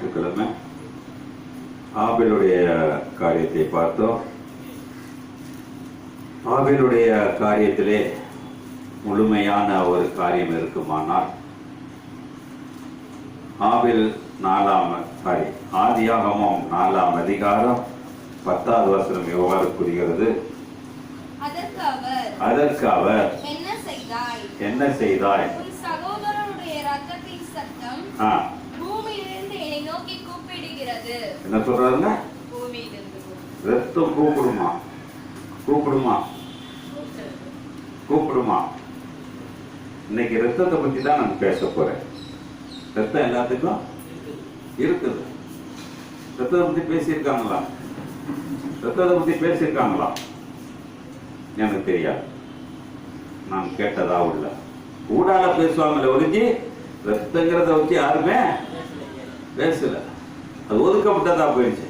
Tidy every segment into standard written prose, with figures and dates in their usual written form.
ஞாயிற்றுக்கிழமை ஆபேலுடைய காரியத்தை பார்த்தோம். ஆபேலுடைய காரியத்திலே முழுமையான ஒரு காரியம் இருக்குமானால் ஆபேல் ஆதியாகமம் 4ஆம் அதிகாரம் 10வது வசனம் எவ்வாறு கூறுகிறது? அதற்கு அவர் என்ன செய்தாய்? சகோதரனுடைய ரத்தத்தின் சத்தம் பூமியிலிருந்து என்னை நோக்கி கூப்பிடுகிறது. என்ன சொல்றாருங்க? ரத்தம் கூப்பிடுமா? இன்னைக்கு ரத்தத்தை பத்தி தான் நான் பேச போறேன். ரத்தம் எல்லாத்துக்கும் இருக்குது. ரத்தத்தை பத்தி பேசியிருக்காங்களா? எனக்கு தெரியாது, நான் கேட்டதா உள்ள ஊடால பேசுவாங்களே ஒழிஞ்சு ரத்தங்கிறத வச்சு யாருமே பேசல. அது ஒதுக்கப்பட்டதா போயிடுச்சு.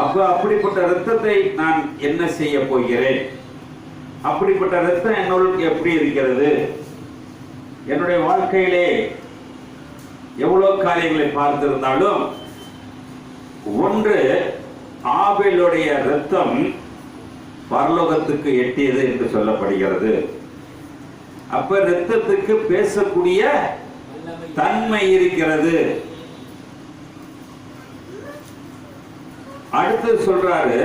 அப்ப அப்படிப்பட்ட ரத்தத்தை நான் என்ன செய்ய போகிறேன்? அப்படிப்பட்ட ரத்தம் என்னோடு எப்படி இருக்கிறது? என்னுடைய வாழ்க்கையிலே எவ்வளவு காரியங்களை பார்த்திருந்தாலும் ஒன்று, ஆபேலுடைய ரத்தம் பரலோகத்துக்கு எட்டியது என்று சொல்லப்படுகிறது. அப்ப ரத்தத்துக்கு பேசக்கூடிய தன்மை இருக்கிறது. அடுத்து சொல்றாரு,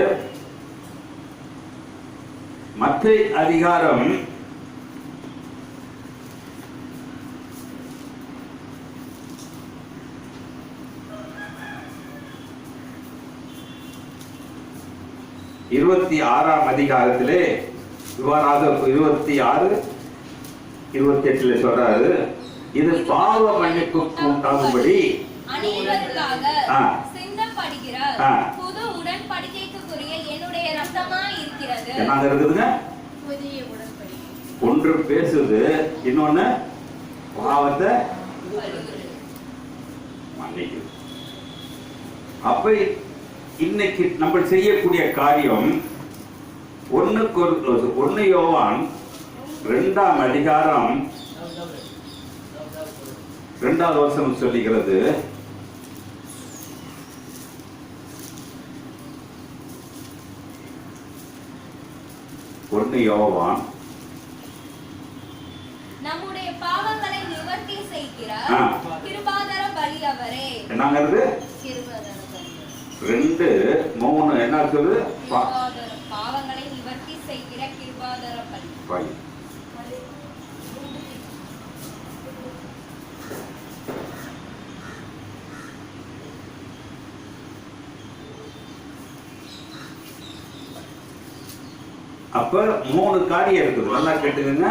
மத்தேயு அதிகாரம் 26ஆம் அதிகாரத்திலே இவ்வாறாக 26-28 சொல்றாரு, இது பாவ மன்னிப்புக்கு உண்டாகும்படி புது உடன்படிக்கைக்குரிய என்னுடைய ரத்தமாய் இருக்கிறது. என்ன இருக்குதுங்க? புதிய உடன்படிக்கை. ஒன்று பேசுது, இன்னொன்னு பாவத்தை மன்னிக்குது. அப்ப இன்னைக்கு நம்ம செய்யக்கூடிய காரியம் 1 யோவான் 2ஆம் அதிகாரம் 2வது வசனம் சொல்லுகிறது, யோவான் நம்முடைய பாவங்களை நிவர்த்தி செய்கிறார் கிருபாதார பலி அவரே. என்னங்கிறது? 2:3 என்ன சொல்லுது? பாவங்களை நிவர்த்தி செய்கிற கிருபாதார பலி. அப்ப 3 காரியம் இருக்குது. நல்லா கேட்டுக்கங்க.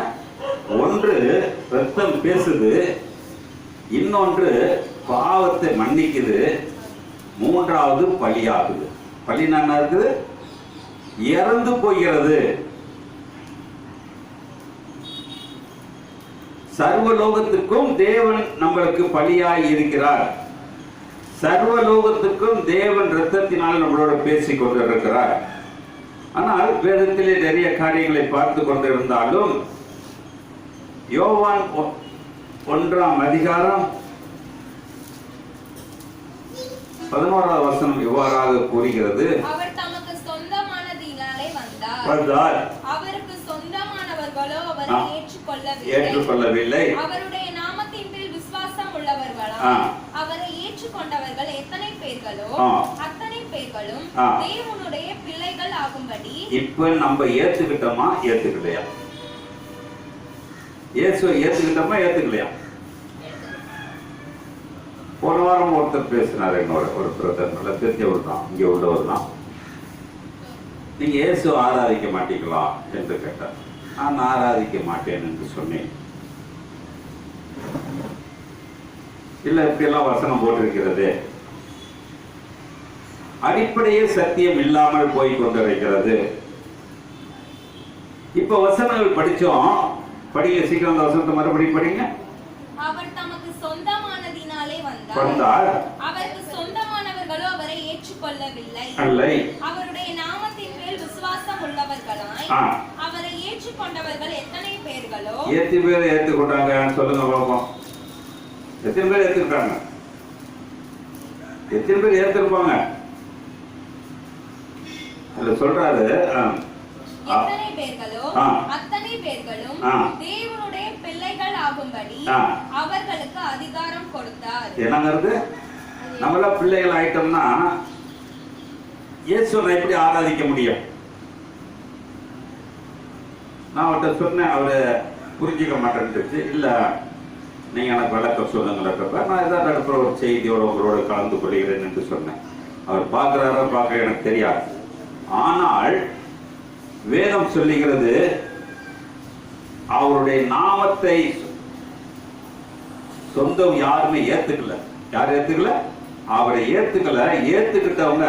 ஒன்று ரத்தம் பேசுது, இன்னொன்று பாவத்தை மன்னிக்குது, மூன்றாவது பலியாகுது. பலி என்ன இருக்குது? இறந்து போகிறது. சர்வலோகத்துக்கும் தேவன் நம்மளுக்கு பலியாய் இருக்கிறார். சர்வலோகத்துக்கும் தேவன் ரத்தத்தினால் நம்மளோட பேசிக் கொண்டிருக்கிறார். ஆனால் வேதத்திலே நிறைய காரியங்களை பார்த்து கொண்டிருந்தாலும் யோவான் 1ஆம் அதிகாரம் 11வது வசனம் இவ்வாறாக கூறுகிறது, அவர் தமக்கு சொந்தமானதினாலே வந்தார். அவருக்கு சொந்தமானவர்களோ அவரை ஏற்றுக்கொள்ளவில்லை. அவருடைய நாமத்தின் மேல் விசுவாசம் உள்ளவர்களோ அவரை ஏற்றுக்கொண்டவர்கள் எத்தனை பேர்களோ அத்தனை பேர்களும் தேவனுடைய பிள்ளைகள் ஆகும்படி. இப்ப நம்ம ஏத்துக்கிட்டோமா ஏத்துக்கலையா? இயேசுவை ஏத்துக்கிட்டோமா ஏத்துக்கலையா? போன வாரம் ஒருத்தர் பேசினார், என்னோட ஒரு பிரதர், நல்ல தெரிஞ்சவர் தான், இங்க உள்ளவர் தான். நீங்க இயேசு ஆராதிக்க மாட்டீங்களா என்று கேட்டார். நான் ஆராதிக்க மாட்டேன் என்று சொன்னேன். இல்ல இப்படி எல்லாம் வசனம் போட்டிருக்கிறது. அடிப்படையே சத்தியம் இல்லாமல் போய் கொண்டிருக்கிறது. இப்ப வசனங்கள் படிச்சோம், படிங்க சீக்கிரம். அந்த வசனத்தை மறுபடியும் படிங்க. அவர் தமக்கு சொந்தமானதினாலே வந்தார். அவருக்கு சொந்தமானவர்களோ அவரை ஏற்றுக்கொள்ளவில்லை. அவருடைய நாமத்தின் மேல் விசுவாசம் உள்ளவர்களாய் அவரை ஏற்றுக்கொண்டவர்கள் எத்தனை பேர்களோ. ஏத்துக்கொண்டாங்க சொல்லுங்க பாப்போம். எத்தனை பேர் ஏத்திருக்காங்க? எத்தனை பேர் ஏத்திருப்பாங்க? அதுல சொல்றாரு எத்தனை பேர்களோ அத்தனை பேர்களும் தேவனுடைய பிள்ளைகள் ஆகும்படி அவர்களுக்கு அதிகாரம் கொடுத்தார். என்னங்கிறது? நம்மள பிள்ளைகள் ஆயிட்டோம்னா இயேசுவை எப்படி ஆராதிக்க முடியும்? நான் அவர்கிட்ட சொன்னேன், அவரு புரிஞ்சிக்க மாட்டேன்ட்டு. இல்ல நீங்க எனக்கு விளக்கம் சொல்லுங்களப்ப நான் ஏதாவது நடப்புற ஒரு செய்தியோட உங்களோட கலந்து கொள்கிறேன் என்று சொன்னேன். அவர் பார்க்கிறாரோ பார்க்க எனக்கு தெரியாது. ஆனால் வேதம் சொல்லுகிறது அவருடைய நாமத்தை சொந்தம் யாருமே ஏத்துக்கல. யார் ஏத்துக்கல? அவரை ஏத்துக்கல. ஏத்துக்கிட்டவங்க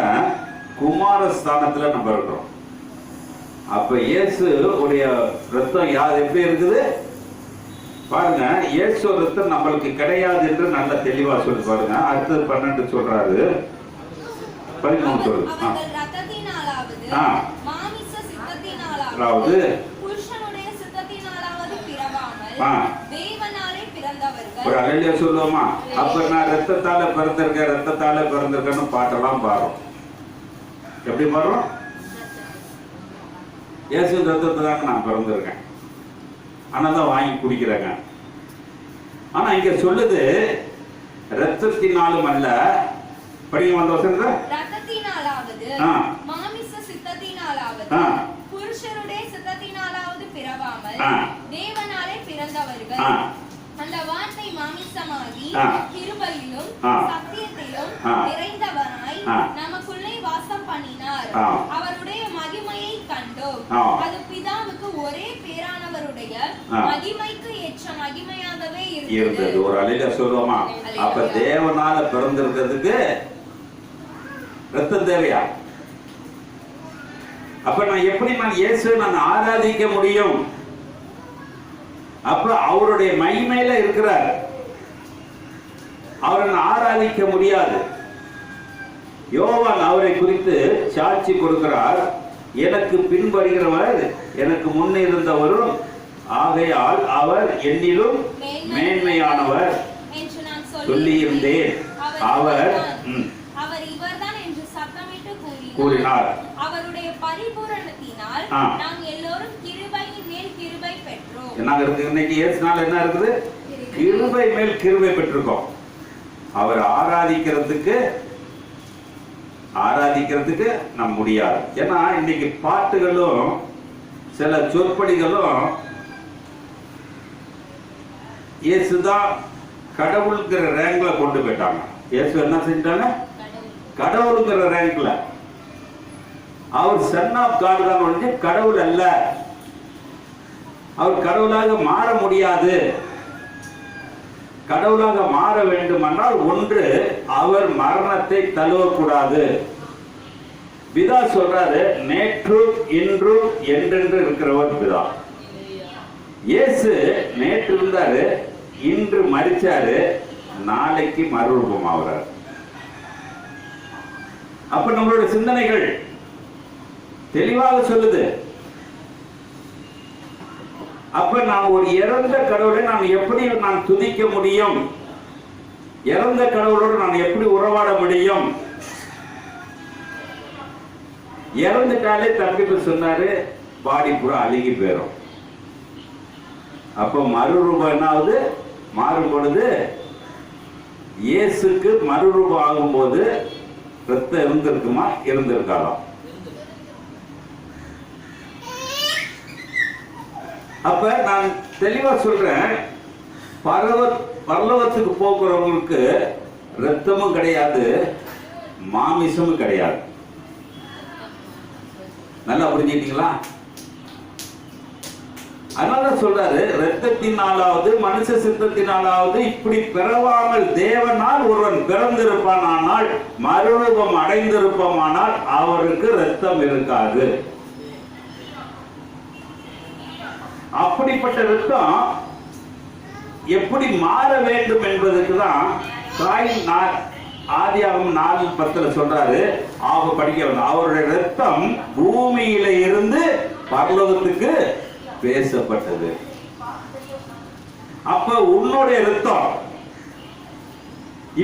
குமாரஸ்தானத்துல நம்ம இருக்கிறோம். அப்ப இயேசு உடைய ரத்தம் யார் எப்படி இருக்குது பாருங்க. இயேசு ரத்தம் நம்மளுக்கு கிடையாது என்று நல்ல தெளிவா சொல்லி பாருங்க. அடுத்தது 12 சொல்றாரு. 13 சொல்லுது. புருஷனுடைய சித்தத்தினாலாவது பிறவாமல் தேவனாலே பிறந்தவர்கள். ஒரு அல்லேலூயா சொல்லுவோமா? அப்ப நான் ரத்தத்தால பிறந்திருக்கேன்னு பாட்டெல்லாம் பாடுறோம். எப்படி பாடுறோம்? இயேசு ரத்தத்தை தாங்க நான் பிறந்திருக்கேன், ஆனாதான் வாங்கி குடிக்கிறேங்க. ஆனா இங்க சொல்லுது ரத்தத்தினாலும் அல்ல. படிக்க வந்த வசனத்தை ரத்தத்தினாலாவது மாமிச சித்தத்தினாலாவது புருஷருடைய சித்தத்தினாலாவது பிறவாமல் தேவனாலே பிறந்தவர்கள். அந்த வார்த்தை மாமிசமாகி கிருபையிலும் சத்தியத்திலும் நிறைந்தவராய் நமக்குள்ளே வாசம் பண்ணினார். அவருடைய மகிமையை கண்டோம். அது பிதாவுக்கு ஒரே பேரானவருடைய மகிமைக்கு ஏற்ற மகிமையாகவே இருந்தது. ஒரு அல்லேலூயா சொல்லுவோமா? அப்ப தேவனால பிறந்திருக்கிறதுக்கு ரத்தம் தேவையா? அப்ப நான் எப்படி இயேசுவை நான் ஆராதிக்க முடியும்? அப்ப அவருடைய மகிமையில இருக்கிறார், அவரை ஆராதிக்க முடியாது. யோவான் அவரை குறித்து சாட்சி கொடுக்கிறார். எனக்கு பின்வருகிறவர் எனக்கு முன்னே இருந்தவரும் ஆகையால் அவர் என்னிலும் மேன்மையானவர் சொல்லியிருந்தேன். அவர் இவர்தான் என்று சத்தமிட்டு கூறினார். அவருடைய பரிபூரணத்தினால் நாம் எல்லோரும் கிருபையின் மேல் கிருபை பெற்றோம். என்ன இருக்கு இன்னைக்கு? இயேசுனால என்ன இருக்குது? கிருபை மேல் கிருபை பெற்றிருக்கோம். அவர் ஆராதிக்கிறதுக்கு நம் முடியாது. ஏன்னா இன்னைக்கு பாட்டுகளும் சில சொற்படிகளும் இயேசுதான் கடவுளுங்கிற ரேங்க்ல கொண்டு போயிட்டாங்க. இயேசு என்ன செஞ்சாங்க? கடவுளுங்கிற ரேங்க்ல. அவர் சன் ஆஃப் காட் தான் ஒழிஞ்சு கடவுள் அல்ல. அவர் கடவுளாக மாற முடியாது. கடவுளாக மாற வேண்டுமானால் ஒன்று அவர் மரணத்தை தழுவக்கூடாது. பிதா சொல்றாரு, நேற்றும் இன்றும் என்றென்று இருக்கிறவர் பிதா. இயேசு நேற்று இருந்தாரு, இன்று மரிச்சாரு, நாளைக்கு மறுரூபம் ஆகிறார். அப்ப நம்மளுடைய சிந்தனைகள் தெளிவாக சொல்லுது. அப்ப நான் ஒரு இறந்த கடவுளை நான் எப்படி நான் துதிக்க முடியும்? இறந்த கடவுளோடு நான் எப்படி உறவாட முடியும்? இறந்துட்டாலே தப்பிப்பு சொன்னாரு, பாடி பூரா அழுகி போயிடும். அப்ப மறுரூபம் என்னாவது மாறும் பொழுது, இயேசுக்கு மறுரூபம் ஆகும்போது ரத்தம் இருந்திருக்குமா? இருந்திருக்காதான்? அப்ப நான் தெளிவா சொல்றேன், பரலோகத்துக்கு போகிறவங்களுக்கு ரத்தமும் கிடையாது, மாமிசமும் கிடையாது. நல்லா புரிஞ்சுக்கிட்டீங்களா? அதனால சொல்றாரு, ரத்தத்தினாலாவது மனுஷ சித்தத்தினாலாவது இப்படி பிறவாமல் தேவனால் ஒருவன் பிறந்திருப்பானால், மறுரூபம் அடைந்திருப்பானால் அவருக்கு ரத்தம் இருக்காது. அப்படிப்பட்ட ரத்தம் எப்படி மாற வேண்டும் என்பதற்கு தான் ஆதியாகமம் 4:10 சொல்றாரு. படிக்க அவருடைய ரத்தம் பூமியில இருந்து பரலோகத்துக்கு பேசப்பட்டது. அப்ப உன்னுடைய ரத்தம்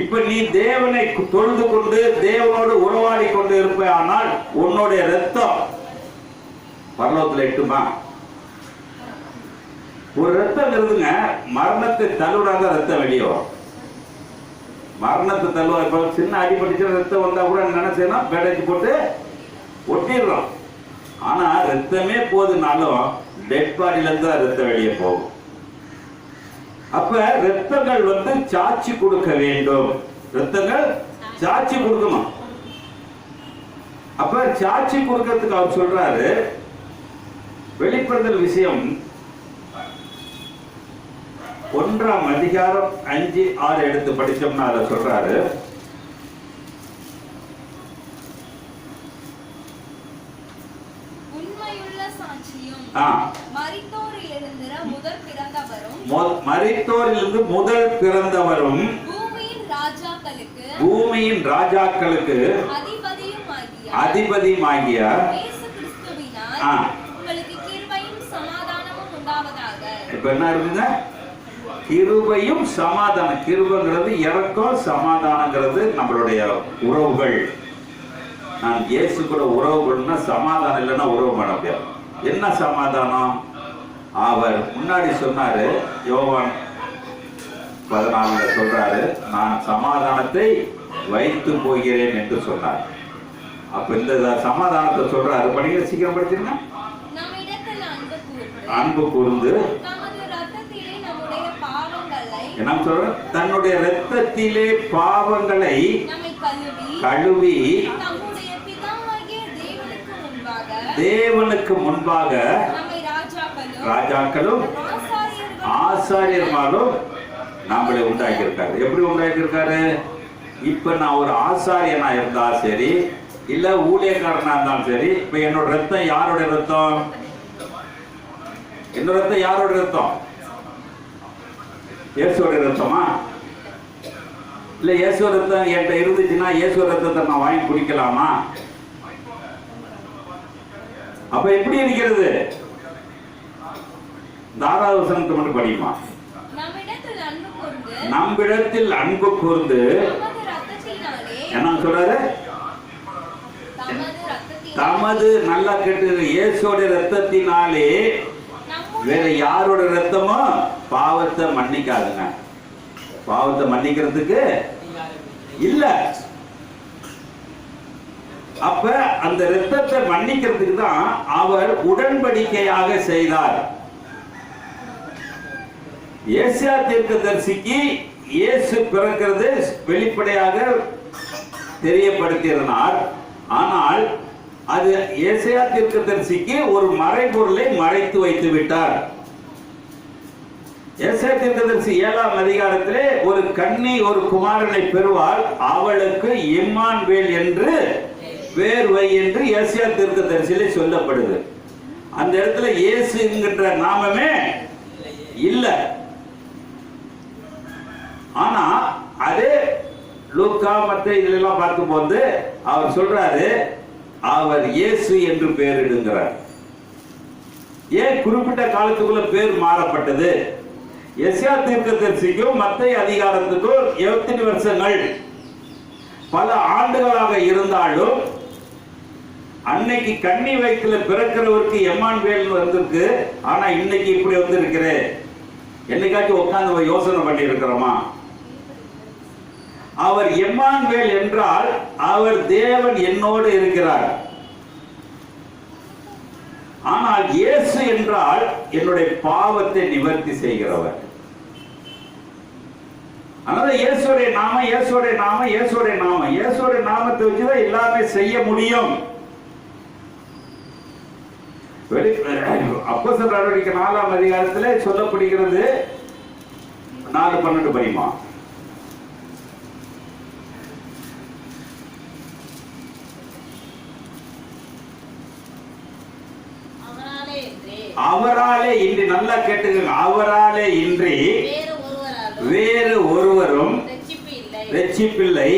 இப்ப நீ தேவனை தொழுது கொண்டு தேவனோடு உறவாடி கொண்டு இருப்ப, ஆனால் உன்னுடைய ரத்தம் பரலோகத்துல எட்டுமா? ஒரு ரத்தம் இருக்குங்க, மரணத்தை தள்ளுறாங்க, ரத்தம் வெளியே வரும். மரணத்தை தள்ளுவா. இப்ப சின்ன அடிபட்டுச்சு ரத்தம் வந்தா கூட நினைச்சேன்னா பேடேஜ் போட்டு ஒட்டிடுறோம். ஆனா ரத்தமே போதுனாலும் டெட் பாடியில இருந்து ரத்தம் வெளியே போகும். அப்ப ரத்தங்கள் சாட்சி கொடுக்க வேண்டும். ரத்தங்கள் சாட்சி கொடுக்கணும். அப்ப சாட்சி கொடுக்கிறதுக்கு அவர் சொல்றாரு, வெளிப்படுதல் விஷயம் 1ஆம் அதிகாரம் 5, 6 எடுத்து படிச்சோம்னா அதை சொல்றாரு. உண்மையுள்ள சாட்சியும் மரித்தோரிலிருந்து முதல் பிறந்தவரும் பூமியின் ராஜாக்களுக்கு அதிபதியுமாகிய உங்களுக்கு கிருபையும் சமாதானமும் உண்டாவதாக. இப்ப என்ன இருக்குங்க? கிருபையும் சமாதானம். கிருபைங்கிறது இறக்கம், சமாதானங்கிறது நம்மளுடைய உறவுகள். நான் இயேசு கூட உறவுகள்னா சமாதானம் இல்லைன்னா உறவு பண்ண முடியாது. என்ன சமாதானம்? அவர் முன்னாடி சொன்னாரு, யோவான் 14 சொல்றாரு, நான் சமாதானத்தை வைத்து போகிறேன் என்று சொன்னார். அப்ப இந்த சமாதானத்தை சொல்றாரு, படிக்க சீக்கிரம் படிச்சிருங்க. அன்பு கூர்ந்து என்ன சொல்ற? தன்னுடைய இரத்தத்திலே பாவங்களை கழுவி தேவனுக்கு முன்பாக ராஜாக்களும் ஆசாரியர்களும் நம்மளை உண்டாக்கி இருக்காரு. எப்படி உண்டாக்கி இருக்காரு? இப்ப நான் ஒரு ஆசாரியனா இருந்தா சரி, இல்ல ஊழியக்காரனா இருந்தாலும் சரி, இப்ப என்னோட ரத்தம் யாரோட ரத்தம்? என்னோட ரத்தம் யாரோட ரத்தம்? இயேசுவோட ரத்தமா? இல்ல இயேசு ரத்தம் என்கிட்ட இருந்துச்சுன்னா இயேசு ரத்தத்தை நான் வாங்கி குடிக்கலாமா? அப்ப எப்படி இருக்கிறது? தாராவசனத்தை மட்டும் படியுமா? நம்மிடத்தில் அன்பு கூர்ந்து என்ன சொல்றாரு? தமது, நல்லா கேட்டு, இயேசுவோட ரத்தத்தினாலே. வேற யாரோட ரத்தமோ பாவத்தை மன்னிக்காதுங்க. பாவத்தை மன்னிக்கிறதுக்கு இல்ல. அப்ப அந்த ரத்தத்தை மன்னிக்கிறதுக்கு தான் அவர் உடன்படிக்கையாக செய்தார். ஏசாயா தீர்க்கதரிசிக்கு இயேசு பிறக்கிறது வெளிப்படையாக தெரியப்படுத்தினார். ஆனால் அது ஏசாயா தீர்க்கதரிசிக்கு ஒரு மறைபொருளை மறைத்து வைத்து விட்டார். ஏசாயா தீர்க்கதரிசி 7ஆம் அதிகாரத்திலே ஒரு கன்னி ஒரு குமாரனை பெறுவார், அவளுக்கு இம்மானுவேல் என்று பேர் வை என்று ஏசாயா தீர்க்கதரிசியிலே சொல்லப்படுது. அந்த இடத்துல இயேசு என்கின்ற நாமமே இல்ல. ஆனா அதே லூக்கா மத்த இதெல்லாம் பார்க்கும்போது அவர் சொல்றாரு, அவர் இயேசு என்று பெயரிடுகிறார். ஏன் குறிப்பிட்ட காலத்துக்குள்ள பேர் மாறப்பட்டது? எஸ்யா தீர்க்கதரிசிக்கும் மத்தேயு அதிகாரத்துக்கும் 70 வருஷங்கள் பல ஆண்டுகளாக இருந்தாலும் அன்னைக்கு கன்னி வயிற்றுல பிறக்கிறவருக்கு எம்மானுவேல் வந்திருக்கு. ஆனா இன்னைக்கு இப்படி வந்திருக்கிறே, என்னைக்காச்சும் உட்கார்ந்து யோசனை பண்ணி இருக்கிறோமா? அவர் எம்மானுவேல் என்றால் அவர் தேவன் என்னோடு இருக்கிறார். ஆனால் இயேசு என்றால் என்னுடைய பாவத்தை நிவர்த்தி செய்கிறவர். அதனால இயேசுடைய நாமம், இயேசுடைய நாமம், இயேசுடைய நாமம், இயேசுடைய நாமத்தை வச்சுதான் எல்லாமே செய்ய முடியும். அப்போஸ்தலர் நடவடிக்கை 4ஆம் அதிகாரத்தில் சொல்லப்படுகிறது. 4:12 படிமா. அவராலே இன்றி, நல்லா கேட்டுங்க, அவராலே இன்றி வேறு ஒருவரும் ரட்சிப்பில்லை.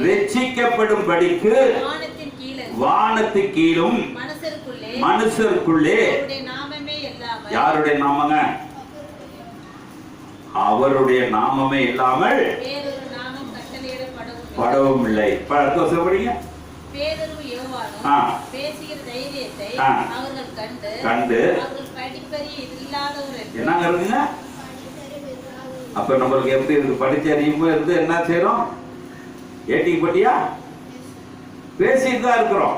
ரட்சிக்கப்படும்படிக்கு வானத்து கீழும் மனுஷருக்குள்ளே யாருடைய நாமங்க? அவருடைய நாமமே இல்லாமல் வேறொரு நாமம் கட்டளையிடப்படவும் படவும் இல்லை. படிங்க. பேதுரு யோவானும் ஆ. பேசுகிற தைரியத்தை ஆ. அவர்கள் கண்டு அவர்கள் படிப்பறிய இல்லாதவர் என்னங்க இருக்குங்க. அப்ப நம்மளுக்கு எப்படி இருக்கு? படிச்ச அறியுமோ இருந்து என்ன செய்யறோம்? ஏட்டிக்கு பட்டியா பேசிட்டு தான் இருக்கிறோம்.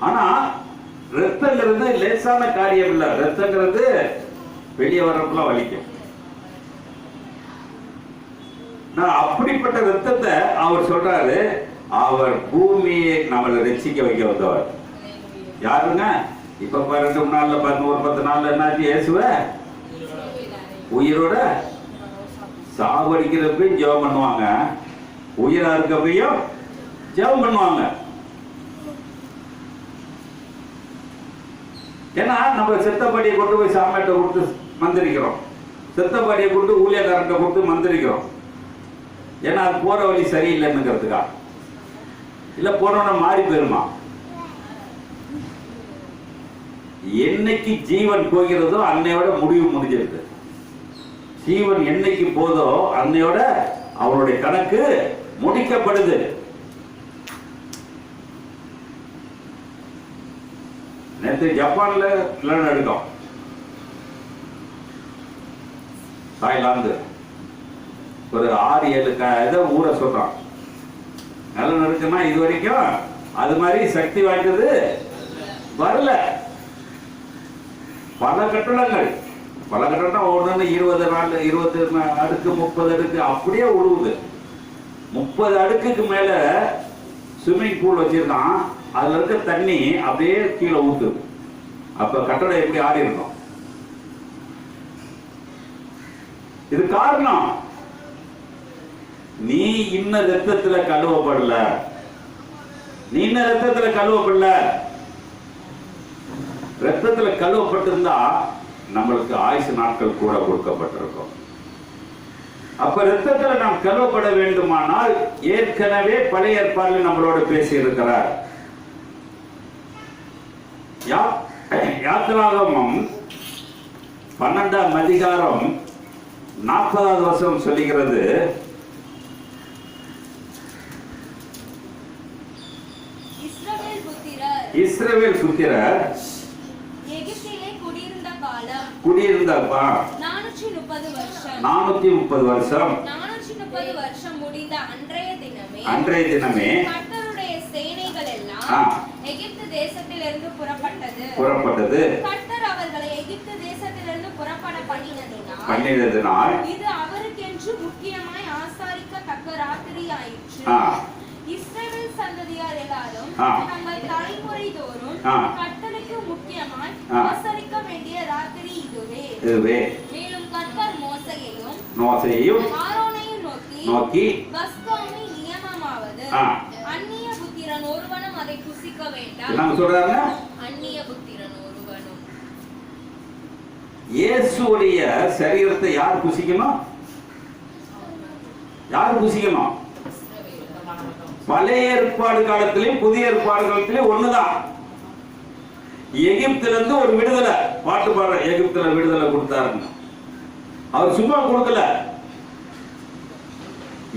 ஆனா ரத்தங்கிறது லேசான காரியம் இல்ல. ரத்தங்கிறது வெளியே வர்றப்பெல்லாம் வலிக்கும். நான் அப்படிப்பட்ட ரத்தத்தை அவர் சொல்றாரு, அவர் பூமியை நம்மளை ரட்சிக்க வைக்க வந்தவர். யாருங்க? இப்ப 2 நாள்ல 10 நாள்ல என்னாச்சு? இயேசுவ உயிரோட சாவடிக்கிறப்பையும் ஜெபம் பண்ணுவாங்க, உயிரா இருக்கப்பையும் ஜெபம் பண்ணுவாங்க. ஏன்னா நம்ம செத்தப்பாடியை கொண்டு போய் சாமியாட்ட கொடுத்து மந்திரிக்கிறோம், செத்தப்பாடியை கொண்டு ஊழியக்காரன்ட்ட கொடுத்து மந்திரிக்கிறோம். ஏன்னா அது போற வழி சரியில்லைன்னுங்கிறதுக்கா? இல்ல போனோட மாறி போயிருமா? என்னைக்கு ஜீவன் போகிறதோ அன்னையோட முடிவு முடிஞ்சிருக்கு. ஜீவன் என்னைக்கு போதோ அன்னையோட அவருடைய கணக்கு முடிக்கப்படுது. நேற்று ஜப்பான்ல நிலநடுக்கம், தாய்லாந்து ஒரு 6-7 ஊரை சொல்றான். நிலநடுக்கம்னா இது வரைக்கும் அது மாதிரி சக்தி வாய்ந்தது வரல. பல கட்டடங்கள் ஒன்று 20 அடுக்கு 30 அடுக்கு அப்படியே உழுவுது. 30 அடுக்குக்கு மேல ஸ்விம்மிங் பூல் வச்சிருக்கான். அதுல இருக்க தண்ணி அப்படியே கீழே ஊத்துது. அப்ப கட்டடம் எப்படி ஆடி இருக்கும்? இது காரணம், நீ இன்ன ரத்தத்துல கழுவப்படல. ரத்தத்துல கழுவப்பட்டிருந்தா நம்மளுக்கு ஆயுசு நாட்கள் கூட கொடுக்கப்பட்டிருக்கும். அப்ப ரத்தத்துல நாம் கழுவப்பட வேண்டுமானால் ஏற்கனவே பழைய ஏற்பாட்டில் நம்மளோட பேசி இருக்கிறார். யாத்திராகமம் 12ஆம் அதிகாரம் 40வது வசனம் சொல்லுகிறது, இஸ்ரவேல் புத்திரர் எகிப்திலே குடியிருந்த 430 வருஷம் 430 வருஷம் முடிந்த அன்றைய தினமே கர்த்தருடைய சேனைகள் எல்லாம் எகிப்து தேசத்திலிருந்து புறப்பட்டது. கர்த்தர் அவர்களை எகிப்து தேசத்திலிருந்து புறப்பட பண்ணினதினால் இது அவருக்கென்று முக்கியமாய் ஆசாரிக்கத்தக்க ராத்திரி ஆயிற்று. இஸ்ரவேல் சந்ததியார் எல்லாரும் தங்கள் தலைமுறை தோறும் கர்த்தருக்கு முக்கியமாய் ஆசரிக்க வேண்டிய ராத்திரி இதுவே. மேலும் கர்த்தர் மோசேயையும் ஆரோனையும் நோக்கி பஸ்காவின் நியமமாவது, அந்நிய புத்திரன் ஒருவனும் அதை புசிக்க வேண்டாம். என்ன சொல்றாங்க? அந்நிய புத்திரன் ஒருவனும். இயேசுவுடைய சரீரத்தை யார் புசிக்கணும்? பழைய ஏற்பாடு காலத்திலையும் புதிய ஏற்பாடு காலத்திலையும் ஒண்ணுதான். எகிப்திலிருந்து ஒரு விடுதலை, பாட்டு பாடுற எகிப்துல விடுதலை கொடுத்தாருங்க. அவர் சும்மா கொடுக்கல.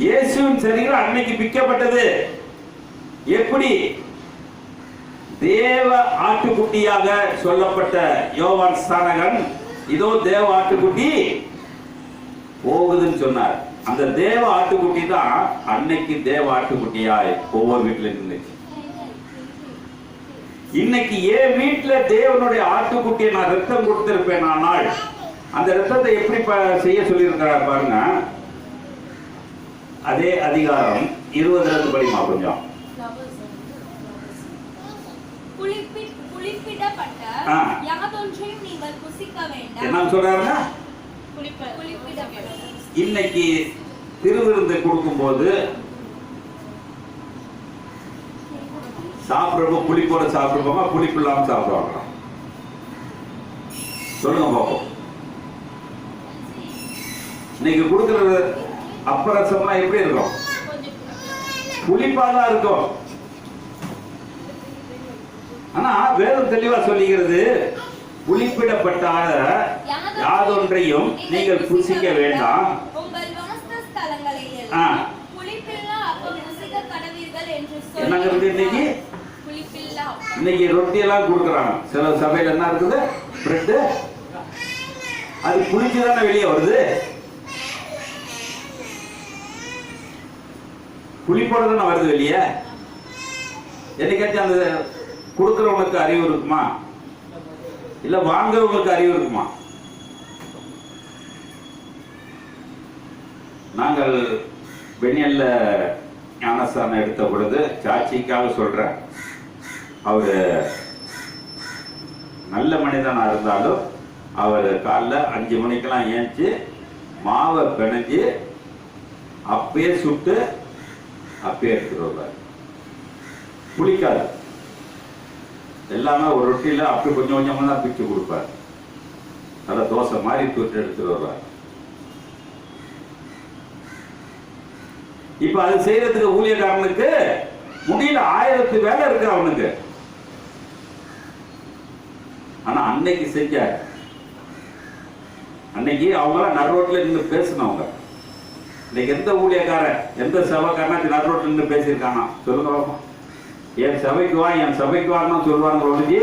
இயேசுவின் சரீரம் அன்னைக்கு பிக்கப்பட்டது. எப்படி? தேவ ஆட்டுக்குட்டியாக சொல்லப்பட்ட யோவான் ஸ்நானகன், இதோ தேவ ஆட்டுக்குட்டி போகுதுன்னு சொன்னார். அந்த தேவ ஆட்டுக்குட்டி தான் அன்னைக்கு தேவ ஆட்டுக்குட்டியாய் ஒவ்வொரு வீட்டுல இருந்துச்சு. இன்னைக்கு என் வீட்டுல தேவனுடைய ஆட்டுக்குட்டியை நான் ரத்தம் கொடுத்திருப்பேன். ஆனால் அந்த ரத்தத்தை எப்படி செய்ய சொல்லியிருக்கிறார் பாருங்க. அதே அதிகாரம் 20 படிமா கொஞ்சம். புளிப்பிடப்பட்ட யாதொன்றையும் நீங்கள் புசிக்க வேண்டாம். என்ன சொல்றாருன்னா, இன்னைக்கு திருவிருந்து கொடுக்கும்போது சாப்பிடுறப்ப புளிப்போட சாப்பிடுவோமா, புளிப்பு இல்லாம சாப்பிடுவாங்க? சொல்லுங்க பாப்போம். இன்னைக்கு கொடுக்கறது அப்பரசம்லாம் எப்படி இருக்கும்? புளிப்பாதான் இருக்கும். ஆனா வேதம் தெளிவா சொல்லுகிறது, புளிப்பிடப்பட்ட யாதொன்றையும் நீங்கள் புசிக்க வேண்டாம். உங்கள் வாசஸ்தலங்களில் ஆ. எல்லாம் புளிப்பில்லா அப்பம் புசிக்க கடவீர்கள் என்று என்னங்க இருக்கு இன்னைக்கு? புளிப்பில்லா இன்னைக்கு ரொட்டி எல்லாம் கொடுக்குறாங்க. சில சபையில என்ன இருக்குது? பிரெட்டு. அது புளிச்சுதானே வெளியே வருது. புளிப்போட தானே வருது வெளியே. என்னைக்காச்சும் அந்த கொடுக்குறவங்களுக்கு அறிவு இருக்குமா? இல்ல வாங்குறவங்களுக்கு அறிவு இருக்குமா? நாங்கள் பெனியல்ல ஞானஸ்தானம் எடுத்த பொழுது சாட்சிக்காக சொல்றேன், அவரு நல்ல மனிதனா இருந்தாலும் அவர் காலைல 5 மணிக்கெல்லாம் ஏஞ்சி மாவை பிணைஞ்சு அப்பயே சுட்டு அப்பயே எடுத்துட்டு வருவார். புளிக்காது. எல்லாமே ஒரு ரொட்டியில அப்படி கொஞ்சம் கொஞ்சமா தான் பிச்சு கொடுப்பார். நல்லா தோசை மாதிரி தூட்டு எடுத்துட்டு வருவார். இப்ப அது செய்யறதுக்கு ஊழியக்காரனுக்கு முடியல, 1000 வேலை இருக்கு அவனுக்கு. ஆனா அன்னைக்கு செஞ்சார். அன்னைக்கு அவங்களாம் நடுரோட்ல இருந்து பேசினவங்க. இன்னைக்கு எந்த ஊழியக்காரன் எந்த சபைக்காரன் நடுரோட்ல இருந்து பேசியிருக்கானா சொல்லுங்க பாப்போம். என் சபைக்கு வா, என் சபைக்கு வான்னு சொல்லுவாங்க ஒழிஞ்சு.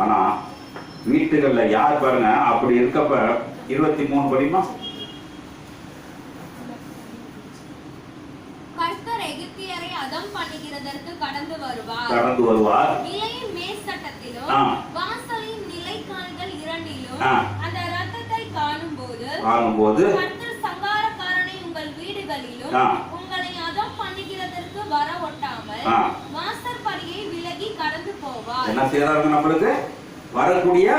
ஆனா வீட்டுகள்ல யார் பாருங்க அப்படி இருக்கப்ப 23 படிமா கர்த்தர் எகிப்தியரை அதம் பண்ணுகிறதற்கு கடந்து வருவார். நிலையின் மேற்சட்டத்திலும் வாசலின் நிலைக்கால்கள் இரண்டிலும் அந்த இரத்தத்தை காணும்போது கர்த்தர் சங்காரக்காரனை உங்கள் வீடுகளிலும் உங்களை அதம் பண்ணுகிறதற்கு வர ஒட்டாமல் வாசற்படியை விலகி கடந்து போவார். என்ன செய்யறாங்க? நம்மளுக்கு வரக்கூடிய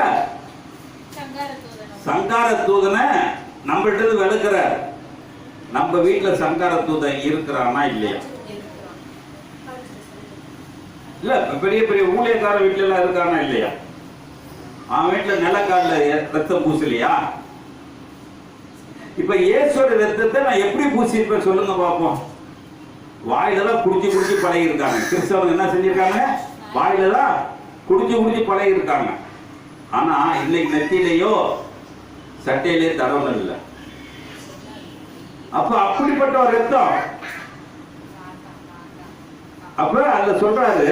சங்கார தூதனை நம்மள்ட்ட விளக்குறார். நம்ம வீட்டுல சங்கார தூதன் இருக்கிறானா இல்லையா? இல்ல பெரிய பெரிய ஊழியக்கார வீட்டுல எல்லாம் இருக்கானா இல்லையா? அவன் வீட்டுல நிலக்கால ரத்தம் பூசலையா? இப்ப இயேசுவோட ரத்தத்தை நான் எப்படி பூசிருப்பேன் சொல்லுங்க பாப்போம். வாயில தான் குடிச்சு பழகி இருக்காங்க. கிறிஸ்தவங்க என்ன செஞ்சிருக்காங்க? வாயில தான் குடிச்சு பழகி இருக்காங்க. ஆனா இன்னைக்கு நெத்தியிலேயோ சட்டையிலேயோ தடவணும் இல்லை. அப்ப அப்படிப்பட்ட ஒரு ரத்தம். அப்ப அதுல சொல்றாரு,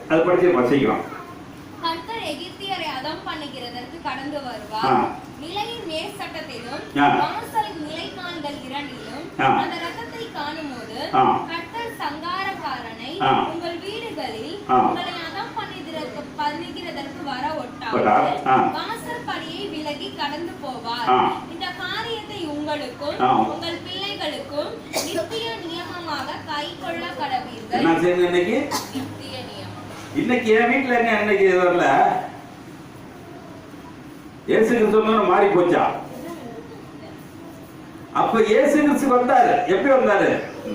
அது படிச்சு வசிக்கிறோம். கர்த்தர் எகிப்தியரை அதம் பண்ணுகிறதற்கு கடந்து வருவார். நிலையின் மேற் சட்டத்திலும் வாசலின் நிலைக்கால்கள் இரண்டிலும் அந்த இரத்தத்தை காணும்போது கர்த்தர் சங்காரக்காரனை உங்கள் வீடுகளில் உங்களை அதம் பண்ணுகிறதற்கு வர ஒட்டாமல் வாசற்படியை விலகி கடந்து போவார். இந்த காரியத்தை உங்களுக்கும் உங்கள் பிள்ளைகளுக்கும் நித்திய நியமமாக கைக்கொள்ள கடவீர்கள். என்ன செய்யுங்க? இன்னைக்கு நித்திய நியமம். இன்னைக்கு என் வீட்டுல என்ன இன்னைக்கு வரல? இயேசு கிறிஸ்து மாறி போச்சா? அப்ப இயேசு கிறிஸ்து வந்தாரு. எப்படி வந்தாரு?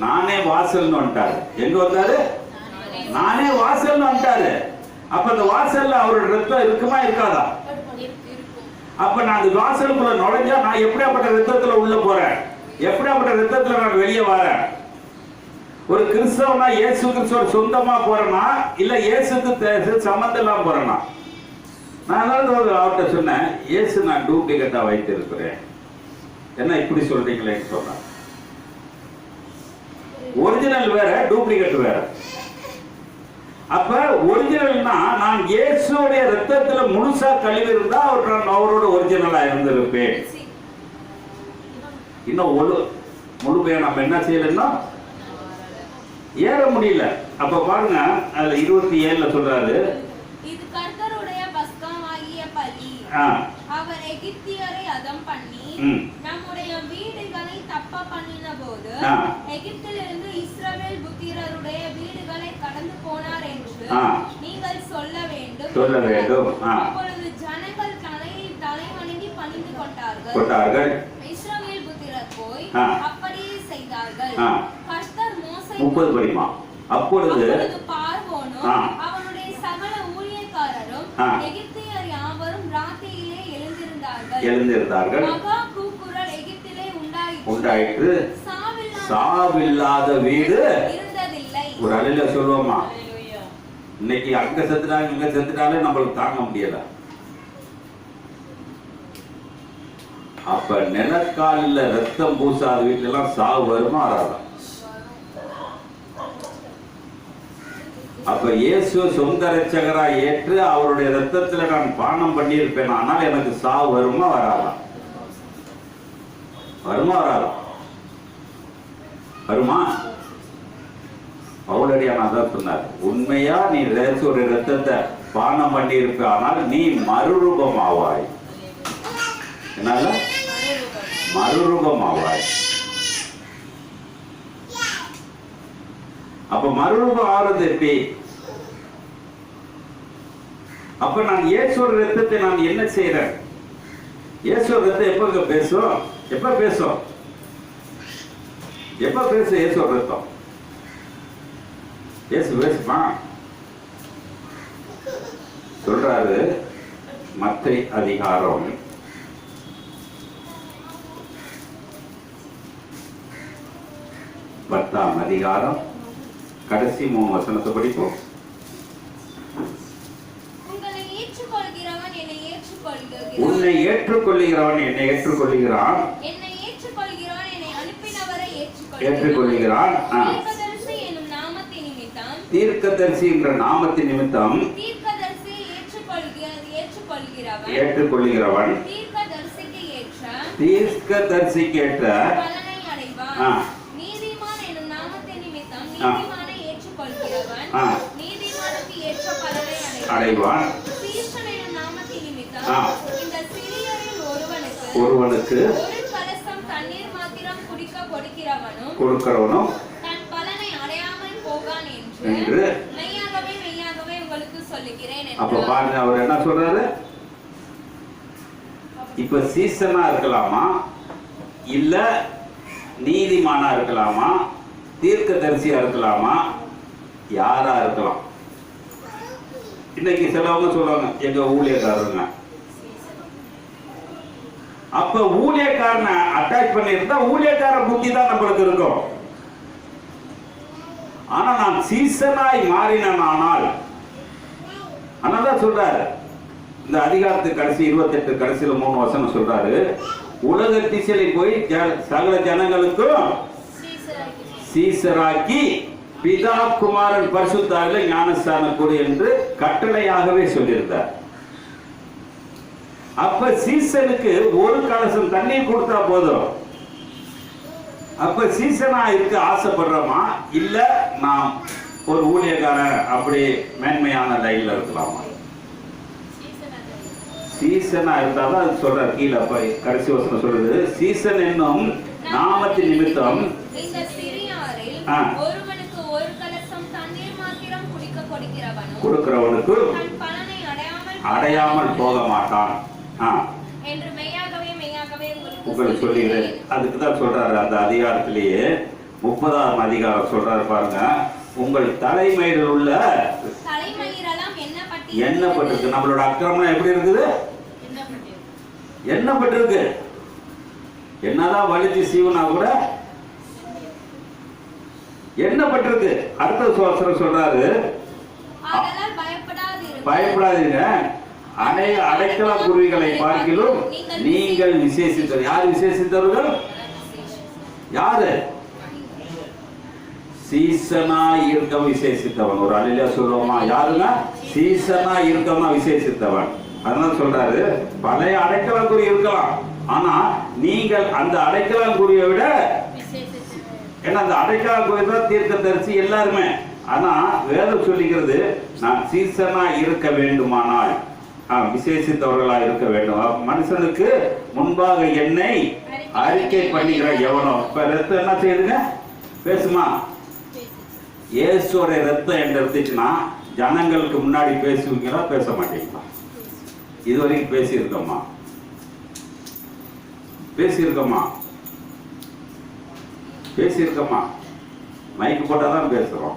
நானே வாசல்னு வந்துட்டாரு. எங்க வந்தாரு? நானே வாசல்னு வந்துட்டாரு. அப்ப அந்த வாசல்ல அவரோட ரத்தம் இருக்குமா இருக்காதா? அப்ப நான் அந்த வாசலுக்குள்ள நுழைஞ்சா நான் எப்படியாப்பட்ட ரத்தத்துல உள்ள போறேன்? எப்படியாப்பட்ட ரத்தத்துல நான் வெளியே வரேன்? ஒரு கிறிஸ்தவனா இயேசு கிறிஸ்துவ சொந்தமா போறேனா இல்ல இயேசுக்கு சம்பந்தம் இல்லாம போறேனா? நான் அவர்கிட்ட சொன்னேன், இயேசு நான் டூப்ளிகேட்டா வைத்து இருக்கிறேன். என்ன இப்படி சொல்றீங்களேன்னு சொன்னேன். ஒரிஜினல் வேற, டூப்ளிகேட் வேற. அப்ப ஒரிஜினல்னா நான் இயேசுடைய ரத்தத்துல முழுசா கழுவி இருந்தா அவரோட ஒரிஜினலா இருந்திருப்பேன். இன்னும் முழுமையா நம்ம என்ன செய்யலன்னா ஏற முடியல. அப்ப பாருங்க, அதுல 27 சொல்றாரு, இது கர்த்தருடைய பஸ்காவாகிய பலி. அவர் எகிப்தியரை அதம் பண்ணி நம்முடைய வீடுகளை தப்ப பண்ணின போது எகிப்திலிருந்து இஸ்ரவேல் புத்திரருடைய வீடுகளை கடந்து போனார் என்று நீங்கள் சொல்ல வேண்டும். அப்பொழுது ஜனங்கள் தலைவணங்கி பணிந்து கொண்டார்கள். இஸ்ரவேல் புத்திரர் போய் அப்படியே செய்தார்கள். கர்த்தர் மோசே 30 படிமா. அப்பொழுது பார்வோனும் அவனுடைய சகல ஊழியக்காரரும் எகிப்தியர் யாவரும் ராத்திரியிலே எழுந்திருந்தார்கள். மகா கூக்குரல் எகிப்திலே உண்டாயிற்று. சாவில்லாத வீடு இருந்ததில்லை. ஒரு அலையில சொல்லுவோமா? இன்னைக்கு அங்க செத்துட்டாங்க இங்க செத்துட்டாலே நம்மளுக்கு தாங்க முடியல. அப்ப நிலக்காலில் ரத்தம் பூசாத வீட்டுல எல்லாம் சாவு வருமா வராதா? அப்ப இயேசு சொந்த ரட்சகரா ஏற்று அவருடைய ரத்தத்துல நான் பானம் பண்ணியிருப்பேன், ஆனால் எனக்கு சாவு வருமா வராதா? வருமா வராதா? வருமா? பவுலடியான் தான் சொன்னார், உண்மையா நீ ஒரு ரத்தத்தை பானம் பண்ணியிருப்ப, ஆனால் நீ மறுரூபமாவாய். என்னால மறுரூபமாவாய். அப்ப மறுரூபம் ஆறுது எப்படி? அப்ப நான் இயேசுவோட ரத்தத்தை நான் என்ன செய்யறேன்? இயேசுவோட ரத்தம் எப்ப பேசும்? எப்ப பேசும்? எப்ப பேசும் இயேசுவோட ரத்தம்? இயேசு பேசுமா? சொல்றாரு மத்தேயு அதிகாரம் 10ஆம் அதிகாரம் கடைசி 3 வசனத்தை படிப்போம். உன்னை ஏற்றுக்கொள்கிறவன் என்னை ஏற்றுக்கொள்கிறான், என்னை ஏற்றுக்கொள்கிறவன் என்னை அனுப்பினவரை ஏற்றுக்கொள்கிறான். தீர்க்கதரிசி என்ற நாமத்தின் நிமித்தம் ஏற்றுக்கொள்கிறவன் தீர்க்கதரிசிக்கு ஏற்ற நீதிமான் என்னும் நாமத்தின் நிமித்தம் நீதிமானை ஏற்றுக்கொள்கிறவன் நீதிமானுக்கு ஏற்ற பலனை அடைவான். சீசன் என்னும் நாமத்தின் நிமித்தம் இந்த சிறியரில் ஒருவனுக்கு ஒரு கலசம் தண்ணீர் மாத்திரம் குடிக்க கொடுக்கிறவனும் தன் பலனை அடையாமல் போகான் என்று மெய்யாகவே மெய்யாகவே உங்களுக்கு சொல்லுகிறேன். அப்ப பாருங்க, அவர் என்ன சொல்றாரு? இப்ப சீசனா இருக்கலாமா, இல்ல நீதிமானா இருக்கலாமா, தீர்க்கதரிசியா இருக்கலாமா, யாரா இருக்கலாம்? இன்னைக்கு சிலவங்க சொல்லுவாங்க எங்க ஊழியக்காரங்க. அப்ப ஊழியக்காரனை அட்டாச் பண்ணியிருந்தா ஊழியக்கார புத்தி தான் நம்மளுக்கு இருக்கும். ஆனா நான் சீசனாய் மாறினேன். ஆனால் சொல்றாரு இந்த அதிகாரத்துக்கு கடைசி 28 கடைசியில 3 வசனம் சொல்றாரு, உலக திசையில போய் சகல ஜனங்களுக்கும் சீசராக்கி பிதா குமாரன் பரிசுத்தாவில ஞானஸ்தானம் கொடு என்று கட்டளையாகவே சொல்லியிருந்தார். அப்ப சீசனுக்கு ஒரு கலசம் தண்ணீர் கொடுத்தா போதும். அப்ப சீசனா இருக்க ஆசைப்படுறோமா, இல்ல நாம் ஒரு ஊழியக்காரன் அப்படி மேன்மையான லைன்ல இருக்கலாமா? சீசனா இருந்தாதான் அது சொல்றாரு. கீழே போய் கடைசி வசனம் சொல்றது, சீசன் என்னும் நாமத்தின் நிமித்தம் ஒருவனுக்கு ஒரு கலசம் தண்ணீர் மாத்திரம் குடிக்க கொடுக்கிறவனுக்கு அடையாமல் போக மாட்டான் என்று மெய்யாகவே மெய்யாகவே உங்களுக்கு சொல்லுகிறேன். அதுக்கு தான் சொல்றாரு அந்த அதிகாரத்திலேயே 30ஆம் அதிகாரம் சொல்றாரு பாருங்க, உங்கள் தலைமயிரில் உள்ள எண்ணப்பட்டிருக்கு. நம்மளோட அக்கிரமம் எப்படி இருக்குது? எண்ணப்பட்டிருக்கு. என்னதான் வலிச்சு சீவனா கூட எண்ணப்பட்டிருக்கு. அடுத்த சொல்றாரு, பயப்படாதீங்க, அடைக்கல குருவிகளை பார்க்கிலும் நீங்கள் விசேஷித்தவர். யார் விசேஷித்தவர்கள்? யாரு? சீசனா இருக்க விசேஷித்தவன். ஒரு அழில சொல்லுவோமா? யாருங்க? சீசனா இருக்கவனா விசேஷித்தவன். அதனால சொல்றாரு, பழைய அடைக்கலங்குறி இருக்கலாம், ஆனா நீங்கள் அந்த அடைக்கலங்குறியை விட, ஏன்னா அந்த அடைக்கலங்குறி தான் தீர்க்கதரிசி எல்லாருமே. ஆனா வேதம் சொல்லிக்கிறது, நான் சீசனா இருக்க வேண்டுமானால் விசேஷித்தவர்களா இருக்க வேண்டும். மனுஷனுக்கு முன்பாக என்னை அறிக்கை பண்ணுகிற எவனோ. இப்ப ரத்தம் என்ன செய்யுதுங்க? பேசுமா? இயேசுவோட ரத்தம் என்ன இருந்துச்சுன்னா ஜனங்களுக்கு முன்னாடி பேசுவீங்களா, பேச மாட்டீங்களா? இதுவரைக்கும் பேசியிருக்கோமா? பேசியிருக்கோமா? மைக்கு போட்டாதான் பேசுறோம்.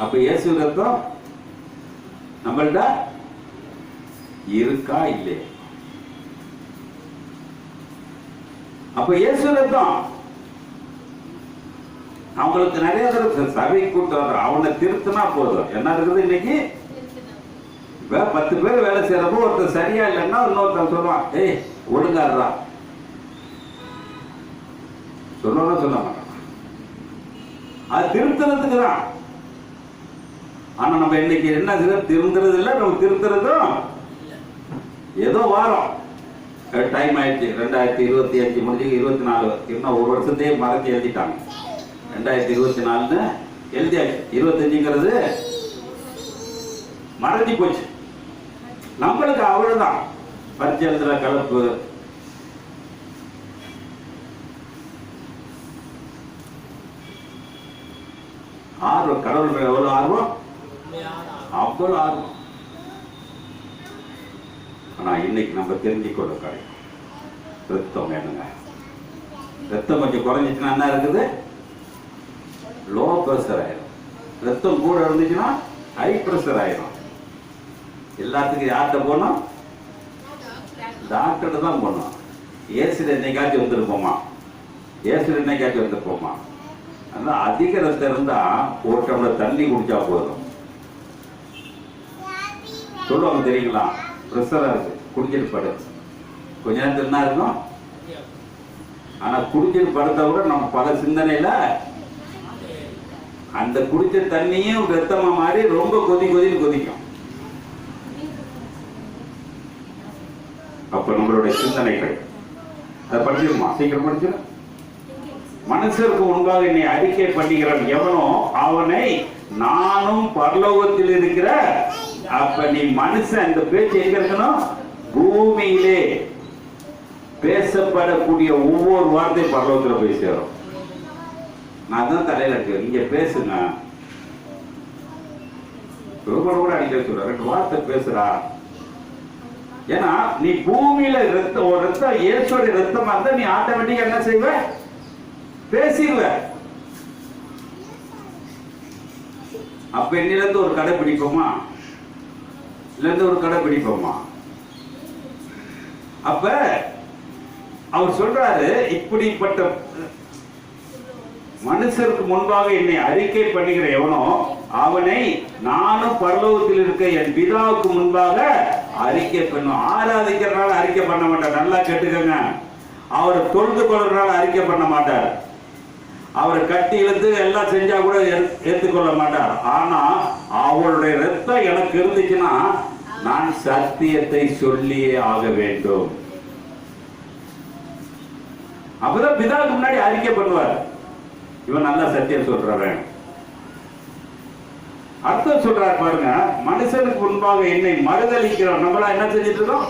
அப்ப இயேசு ரத்தம் நம்மள்ட இருக்கா இல்லையா? அப்ப இயேசு ரத்தம் அவங்களுக்கு நிறைய தடவை சபை கூட்டம் அவனை திருத்தினா போதும். என்ன இருக்குது இன்னைக்கு? 10 பேர் வேலை செய்யறப்போ ஒருத்தர் சரியா இல்லைன்னா இன்னொருத்தன் சொல்லுவான், ஏய் ஒழுங்காடுறா சொல்லணும் சொல்ல மாட்டான். அது திருத்துறதுக்கு தான். ஆனா நம்ம இன்னைக்கு என்ன திருந்துறது இல்லை, நம்ம திருத்துறதும் ஏதோ வாரம் டைம் ஆயிடுச்சு. 2025 முடிஞ்சு 24, இன்னும் ஒரு வருஷத்தையே மறந்து எழுதிட்டாங்க. 2024 எழுதியாச்சு, 25ங்கிறது மறந்து போச்சு. நம்மளுக்கு அவ்வளவுதான். பரிச்சை எழுதுற கலப்பு, ஆர்வம், கடவுள் எவ்வளவு ஆர்வம், அவ்வளவு ஆர்வம். ஆனா இன்னைக்கு நம்ம தெரிஞ்சுக்கொள்ள கிடைக்கும், ரத்தம் வேணுங்க. ரத்தம் கொஞ்சம் குறைஞ்சிச்சுன்னா என்ன இருக்குது, லோ ப்ரெஷர் ஆயிடும். ரத்தம் கூட இருந்துச்சுன்னா ஹை ப்ரெஷர் ஆயிடும். எல்லாத்துக்கும் யார்கிட்ட போனோம், டாக்டர்கிட்ட தான் போனோம். ஏசில் என்னைக்காச்சும் வந்துருப்போமா, ஏசில் என்னைக்காச்சும் வந்துருப்போமா. அதனால அதிக ரத்தம் இருந்தா ஒரு டம்ளர் தண்ணி குடிச்சா போதும். சொல்லுவாங்க தெரியுங்களா, ப்ரெஷரா இருக்கு குடிச்சிட்டு படு, கொஞ்ச நேரத்தில் என்ன இருக்கும். ஆனா குடிச்சிட்டு படுத்த கூட நம்ம பல சிந்தனையில அந்த குடிச்ச தண்ணியும் ரத்தமா மாறி ரொம்ப கொதின்னு கொதிக்கும். அப்ப நம்மளுடைய சிந்தனைகள் அதை படிச்சிருமா, சீக்கிரம் படிச்சிடும். மனுஷருக்கு முன்பாக என்னை அறிக்கை பண்ணுகிறான் எவனோ அவனை நானும் பரலோகத்தில் இருக்கிற. அப்ப நீ மனுஷன், இந்த பேச்சு எங்க இருக்கணும், பூமியிலே பேசப்படக்கூடிய ஒவ்வொரு வார்த்தையும் பரலோகத்தில் போய் சேரும். நான் தான் தலையில இருக்கு, நீங்க பேசுங்க. கூட அடிக்க சொல்ற 2 வார்த்தை பேசுறா. ஏன்னா நீ பூமியில ரத்தம், ஒரு ரத்தம் இயேசுவோட ரத்தமா இருந்தா நீ ஆட்டோமேட்டிக்கா என்ன செய்வ, பேசிடுவ. அப்ப என்னிலிருந்து ஒரு கடை பிடிப்போமா, இல்ல ஒரு கடை பிடிப்போமா. அப்ப அவர் சொல்றாரு, இப்படிப்பட்ட மனுஷருக்கு முன்பாக என்னை அறிக்கை பண்ணுகிற எவனோ அவனை நானும் பரலோகத்தில் இருக்க என் பிதாவுக்கு முன்பாக அறிக்கை பண்ணும். ஆராதிக்கிறனால அறிக்கை பண்ண மாட்டார், நல்லா கேட்டுக்கங்க. அவரை தொழுது கொள்றதுனால அறிக்கை பண்ண மாட்டார். அவரை கட்டி இழுத்து எல்லாம் செஞ்சா கூட ஏற்றுக்கொள்ள மாட்டார். ஆனா அவருடைய ரத்தம் எனக்கு இருந்துச்சுன்னா நான் சத்தியத்தை சொல்லியே ஆக வேண்டும். அப்பதான் பிதாவுக்கு முன்னாடி அறிக்கை பண்ணுவார், இவன் நல்லா சத்தியம் சொல்றவன். அர்த்தம் சொல்றார் பாருங்க, மனுஷனுக்கு முன்பாக என்னை மறுதளிக்கிறோம். நம்மளா என்ன செஞ்சிட்டு இருக்கோம்,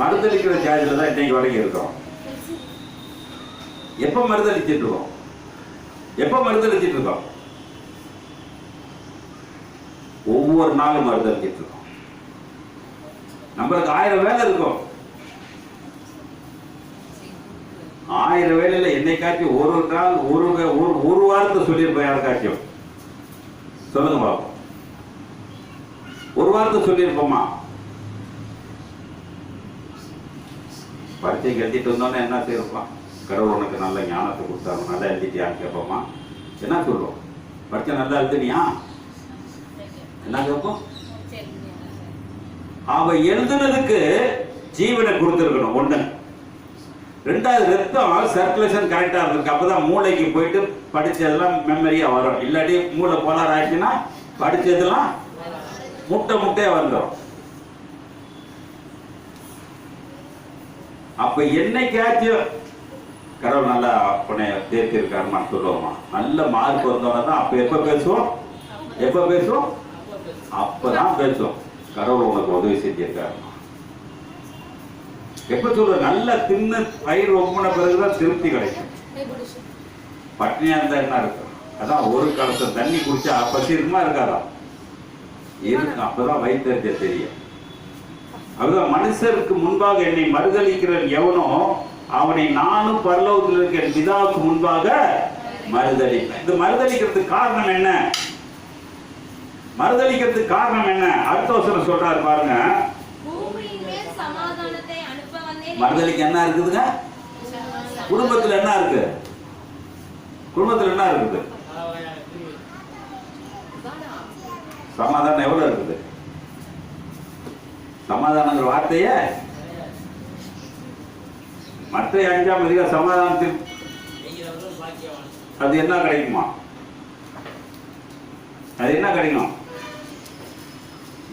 மறுதளிக்கிற ஜாதியில தான் இன்னைக்கு வரைக்கும் இருக்கோம். எப்ப மறுதளிச்சிட்டு இருக்கோம், எப்ப மறுதளிச்சிட்டு இருக்கோம், ஒவ்வொரு நாளும் மறுதளிச்சிட்டு இருக்கோம். நம்மளுக்கு 1000 வேலை இருக்கும். 1000 வேலையில என்னைக்காச்சும் ஒரு நாள் ஒரு வாரத்தை சொல்லியிருப்பேன். யாருக்காச்சும் சொல்லுங்க பாப்போம், ஒரு வாரத்தை சொல்லியிருப்போமா? பரீட்சைக்கு எழுதிட்டு வந்தோன்னே என்ன செய்யிருப்பான், கடவுள் உனக்கு நல்ல ஞானத்தை கொடுத்தாங்க, நல்லா எழுதிட்டியான்னு கேட்போமா? என்ன சொல்லுவோம், பரீட்சை நல்லா எழுதுனியா என்ன கேட்போம். அவ எழுதுனதுக்கு ஜீவனை கொடுத்துருக்கணும் ஒண்ணு. 2வது ரத்தம் சர்க்குலேஷன் கரெக்டா இருக்கு, அப்பதான் மூளைக்கு போயிட்டு படிச்சதெல்லாம் மெமரியா வரும். இல்லாட்டி மூளை போலார் ஆயிடுச்சுன்னா படிச்சதெல்லாம் முட்டையா வந்துடும். அப்ப என்னைக்காச்சும் கடவுள் நல்லா உன்னை தேர்த்திருக்காருன்னு சொல்லுவோமா? நல்ல மார்க் வந்தோன்னா தான். அப்ப எப்ப பேசுவோம், அப்பதான் பேசுவோம் கடவுள் உனக்கு உதவி செஞ்சிருக்காரு. எப்ப சொல்ற, நல்லா தின்னு பயிர் ஒம்புன பிறகுதான் திருப்தி கிடைக்கும். பட்னியா இருந்தா என்ன இருக்கும், அதான் ஒரு கலசம் தண்ணி குடிச்சா பசி இருக்குமா இருக்காதா, இருக்கும். அப்பதான் வயிற்றுச்ச தெரியும். அதுதான் மனுஷருக்கு முன்பாக என்னை மறுதளிக்கிற எவனோ அவனை நானும் பரலோகத்தில் இருக்க என் பிதாவுக்கு முன்பாக மறுதளிப்பேன். இது மறுதளிக்கிறதுக்கு காரணம் என்ன, மறுதளிக்கிறதுக்கு காரணம் என்ன? அடுத்த வசனம் சொல்றாரு பாருங்க, மறுதளிக்க என்ன இருக்குதுங்க, குடும்பத்தில் என்ன இருக்கு, குடும்பத்தில் என்ன இருக்குது, சமாதானம் எவ்வளவு இருக்குது, சமாதானங்கிற வார்த்தைய மற்ற 5ஆம் அதிகாரம் சமாதானத்தில் அது என்ன கிடைக்குமா? அது என்ன கிடைக்கும்?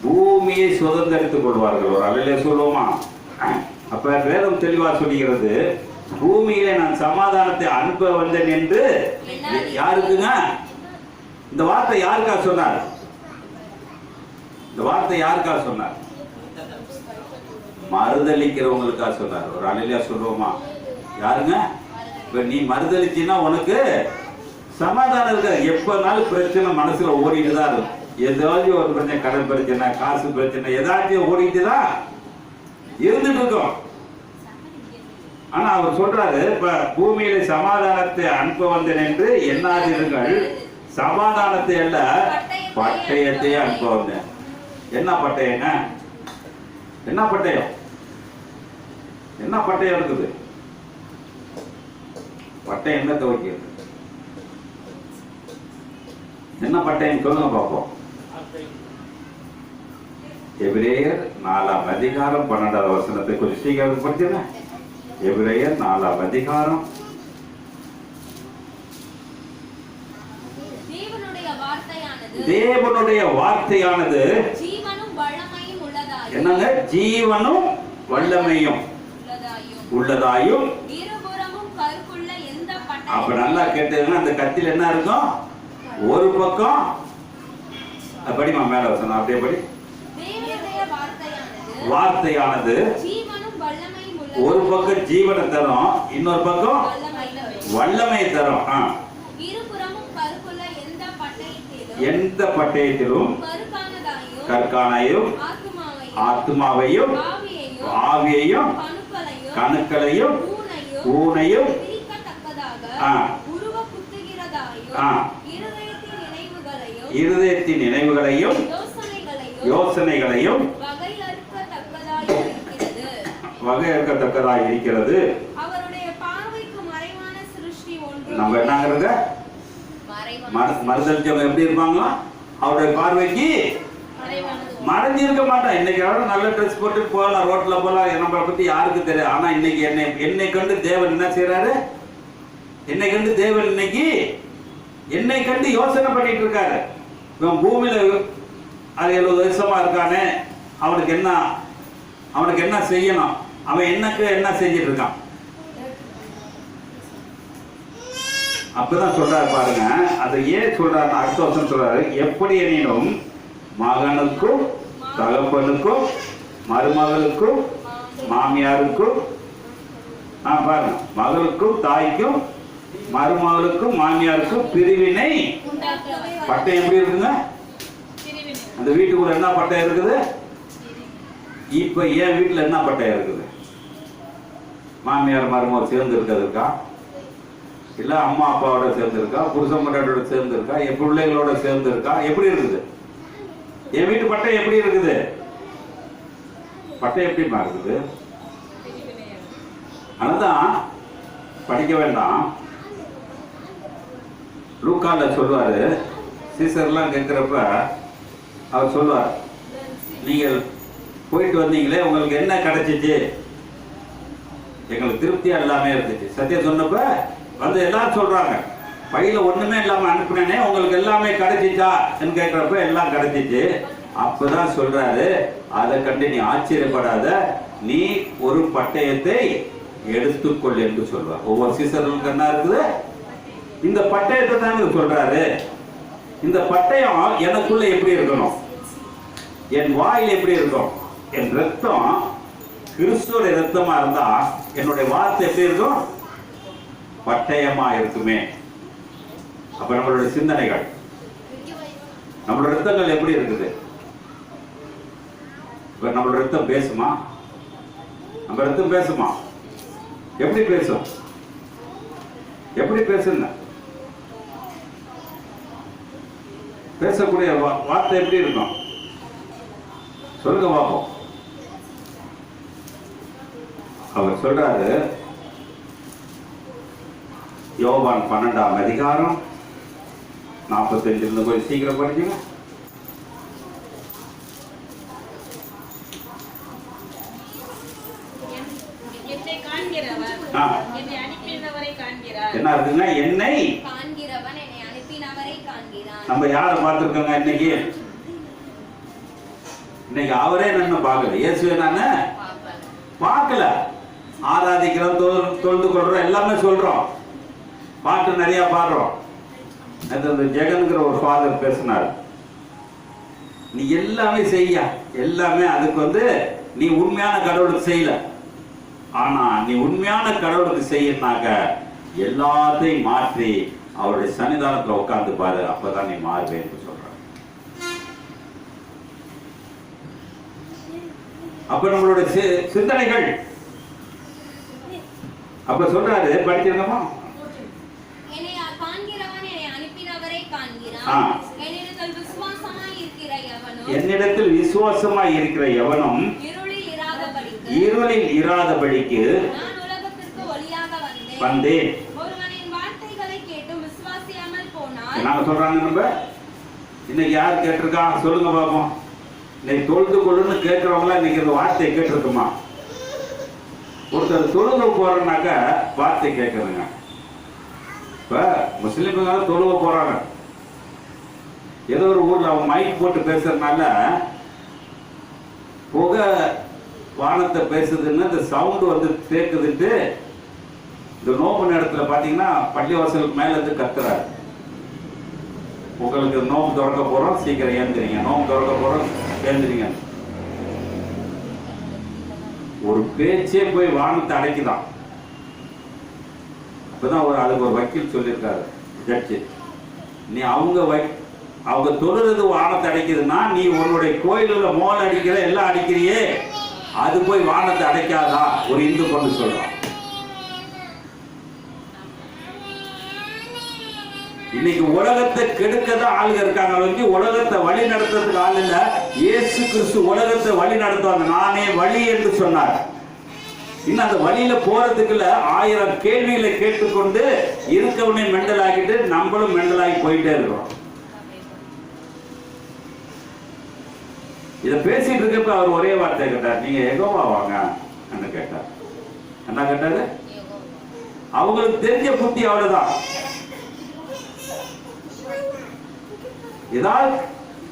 பூமியை சுதந்திரித்துக் கொள்வார்கள். ஒரு அல்லேலூயா சொல்லுவோமா? அப்ப வேதம் தெளிவா சொல்லுகிறது, பூமியிலே நான் சமாதானத்தை அனுப்ப வந்தேன் என்று. யாருக்குங்க இந்த வார்த்தை? யாருக்கா சொன்னார்? இந்த வார்த்தை யாருக்கா சொன்னார்? மறுதளிக்கிறவங்களுக்கா சொன்னார். ஒரு அல்லேலூயா சொல்லுவோமா? யாருங்க? இப்ப நீ மறுதளிச்சின்னா உனக்கு சமாதானம் இருக்காது. எப்பனாலும் பிரச்சனை மனசுல ஓடிட்டு தான் இருக்கும். ஏதாவது ஒரு பிரச்சனை, கடன் பிரச்சனை, காசு பிரச்சனை, ஏதாச்சும் ஓடிட்டு தான் இருந்துட்டு இருக்கும். ஆனா அவர் சொல்றாரு, இப்ப பூமியில சமாதானத்தை அனுப்ப வந்தேன் என்று எண்ணாதீர்கள், சமாதானத்தை அல்ல பட்டயத்தை அனுப்ப வந்தேன். என்ன பட்டயங்க? என்ன பட்டயம்? என்ன பட்டயம் இருக்குது? பட்டயம் என்ன துவைக்கிறது? என்ன பட்டயம் சொல்லுங்க பார்ப்போம். எபிரேயர் 4ஆம் அதிகாரம் 12வது வசனத்தை கொஞ்சம் சீக்கிரம் படிச்சுங்க. எபிரேயர் 4ஆம் அதிகாரம். தேவனுடைய வார்த்தையானது ஜீவனும் வல்லமையும் உள்ளதாயும். என்னங்க? ஜீவனும் வல்லமையும் உள்ளதாயும். இருபுறமும் கருக்குள்ள எந்த பட்டயம். அப்ப நல்லா கேட்டதுன்னா அந்த கத்தில என்ன இருக்கும்? ஒரு பக்கம் படிமா, மேல வசனம் அப்படியே படி. தேவனுடைய வார்த்தையானது ஜீவனும் வல்லமையும் உள்ளதாயும். ஒரு பக்கம் ஜீவனை தரும், இன்னொரு பக்கம் வல்லமை தரும். இருபுறமும் கருக்குள்ள எந்த பட்டயத்திலும் கற்கானையும் ஆத்மாவையும் ஆவியையும் கணுக்களையும் ஊனையும் இருதயத்தின் நினைவுகளையும் யோசனைகளையும் வகையறுக்கத்தக்கதாக இருக்கிறது. நம்ம என்னங்கிறத மறுதளிச்சவங்க எப்படி இருப்பாங்க? அவருடைய பார்வைக்கு மறைஞ்சிருக்க மாட்டான். இன்னைக்கு யாரும் நல்ல ட்ரெஸ் போட்டு போகலாம், ரோட்ல போகலாம், நம்மளை பத்தி யாருக்கு தெரியாது. ஆனா இன்னைக்கு என்னை கண்டு தேவன் என்ன செய்யறாரு? என்னை கண்டு தேவன் இன்னைக்கு என்னை கண்டு யோசனை பண்ணிட்டு இருக்காரு. இவன் பூமியில 70 வருஷமா இருக்கானே, அவனுக்கு என்ன செய்யணும்? அவன் என்ன செஞ்சிட்டு இருக்கான்? அப்பதான் சொல்றாரு பாருங்க. அதை ஏன் சொல்றாரு? அடுத்த வருஷம் சொல்றாரு, எப்படி எனினும் மகனுக்கும் தகப்பனுக்கும் மருமகளுக்கும் மாமியாருக்கும் பாருங்க, மகளுக்கும் தாய்க்கும் மருமகளுக்கும் மாமியாருக்கும் பிரிவினை. பட்டம் எப்படி இருக்குங்க? அந்த வீட்டுக்குள்ள என்ன பட்டம் இருக்குது? இப்ப என் வீட்டுல என்ன பட்டம் இருக்குது? மாமியார் மருமகள் சேர்ந்து இருக்கிறதுக்கா, இல்ல அம்மா அப்பாவோட சேர்ந்து இருக்கா, புருஷன் பொண்டாட்டியோட சேர்ந்து இருக்கா, என் பிள்ளைகளோட சேர்ந்து இருக்கா? எப்படி இருக்குது? என் வீட்டு பட்டம் எப்படி இருக்குது? பட்டம் எப்படிமா இருக்குது? அதுதான் படிக்க வேண்டாம். லூக்கால சொல்லுவாரு, சீசர்லாம் கேட்கிறப்ப அவர் சொல்லுவார், நீங்கள் போயிட்டு வந்தீங்களே, உங்களுக்கு என்ன கிடைச்சிச்சு? எங்களுக்கு திருப்தியா எல்லாமே இருந்துச்சு. சத்தியம் சொன்னப்ப வந்து எல்லாரும் சொல்றாங்க, பையில ஒண்ணுமே இல்லாம அனுப்புனே, உங்களுக்கு எல்லாமே கிடைச்சிச்சா என்று கேட்கிறப்ப எல்லாம் கிடைச்சிச்சு. அப்பதான் சொல்றாரு, அதை கண்டு நீ ஆச்சரியப்படாத, நீ ஒரு பட்டயத்தை எடுத்துக்கொள் என்று சொல்றார். ஒவ்வொரு சீசர்களுக்கு என்ன இருக்குது? இந்த பட்டயத்தை தாங்க சொல்றாரு. இந்த பட்டயம் எனக்குள்ள எப்படி இருக்கணும்? என் வாயில் எப்படி இருக்கும்? என் ரத்தம் கிறிஸ்துவோட ரத்தமா இருந்தா என்னுடைய வார்த்தை எப்படி இருக்கும்? பட்டயமா இருக்குமே. அப்ப நம்மளுடைய சிந்தனைகள், நம்மளோட ரத்தங்கள் எப்படி இருக்குது? இப்ப நம்மளோட ரத்தம் பேசுமா? நம்ம ரத்தம் பேசுமா? எப்படி பேசும்? எப்படி பேசுங்க? பேசக்கூடிய வார்த்தை எப்படி இருக்கும்? சொல்லுங்க பாப்போம். அவர் சொல்றாரு, யோவான் 12ஆம் அதிகாரம் 45 கொஞ்சம் சீக்கிரம் படிச்சுங்க. என்னை காண்கிறவர் ஆ. என்னை அனுப்பினவரை காண்கிறார். என்ன இருக்குங்க? என்னை காண்கிறவன் என்னை அனுப்பினவரை காண்கிறான். நம்ம யாரை பார்த்திருக்கோங்க இன்னைக்கு? இன்னைக்கு அவரே நம்ம பார்க்கல, இயேசுவை நானு பார்க்கல. ஆராதிக்கிறோம், தொழுது கொள்றோம், எல்லாமே சொல்றோம், பாட்டு நிறைய பாடுறோம். அந்த ஜெகன்கிற ஒரு ஃபாதர் பேசினார், நீ எல்லாமே செய்ய, எல்லாமே அதுக்கு நீ உண்மையான கடவுளுக்கு செய்யல. ஆனா நீ உண்மையான கடவுளுக்கு செய்யனாக்க எல்லாத்தையும் மாற்றி அவருடைய சன்னிதானத்துல உட்கார்ந்து பாரு, அப்பதான் நீ மாறுவேன்னு சொல்ற. அப்ப நம்மளுடைய சிந்தனைகள் அப்ப சொல்றாரு, படிச்சிருந்தோமா? என்னை காண்கிறவன் என்னை அனுப்பினவரை காண்கிறான். ஆ. என்னிடத்தில் விசுவாசமாய் இருக்கிற எவனும் என்னிடத்தில் விசுவாசமாய் இருக்கிற எவனும் இருளில் இராதபடிக்கு நான் உலகத்திற்கு ஒளியாக வந்தேன். ஒருவனின் வார்த்தைகளை கேட்டு விசுவாசியாமல் போனால் நாங்க சொல்றாங்க, நம்ம இன்னைக்கு யார் கேட்டிருக்கா சொல்லுங்க பாப்போம். இன்னைக்கு தொழுது கொள்ளுன்னு கேட்கிறவங்களா இன்னைக்கு இந்த வார்த்தையை கேட்டிருக்குமா? ஒருத்தர் தொழுக போறோம்னாக்க வார்த்தை கேட்கறதுங்க. இப்ப முஸ்லிம்ங்க தொழுக போறாங்க, ஏதோ ஒரு ஊர்ல அவங்க மைக் போட்டு பேசுறதுனால புகை வானத்தை பேசுதுன்னு இந்த சவுண்டு கேட்குதுன்ட்டு இந்த நோம்பு நேரத்துல பாத்தீங்கன்னா பள்ளிவாசலுக்கு மேல இருந்து கத்துறாரு, உங்களுக்கு நோம்பு திறக்க போறோம், சீக்கிரம் ஏந்திரிங்க, நோம்பு திறக்க போறோம், ஏந்திரிங்க. ஒரு பேச்சே போய் வானத்தை அடைக்குதான். அப்பதான் அதுக்கு ஒரு வக்கீல் சொல்லியிருக்காரு, ஜட்ஜு, நீ அவங்க தொழுறது வானத்தை அடைக்குதுன்னா நீ உன்னுடைய கோயிலுள்ள மோல் அடிக்கிற எல்லாம் அடிக்கிறியே, அது போய் வானத்தை அடைக்காதா? ஒரு இந்து கொண்டு சொல்றான். இன்னைக்கு உலகத்தை கெடுக்கதான் ஆளுங்க இருக்காங்க, உலகத்தை வழி நடத்துறதுக்கு ஆள் இல்ல. இயேசு கிறிஸ்து உலகத்தை வழி நடத்துவாங்க, நானே வழி என்று சொன்னார். இன்னும் அந்த வழியில போறதுக்குள்ள 1000 கேள்விகளை கேட்டுக்கொண்டு இருக்கவனே மெண்டல் ஆகிட்டு நம்மளும் மெண்டல் ஆகி போயிட்டே இருக்கிறோம். இதை பேசிட்டு இருக்கப்ப அவர் ஒரே வார்த்தை கேட்டார், நீங்க யெகோவா வாங்க என்ன கேட்டார். என்ன கேட்டாரு? அவங்களுக்கு தெரிஞ்ச புத்தி அவ்வளவுதான். ஏதாவது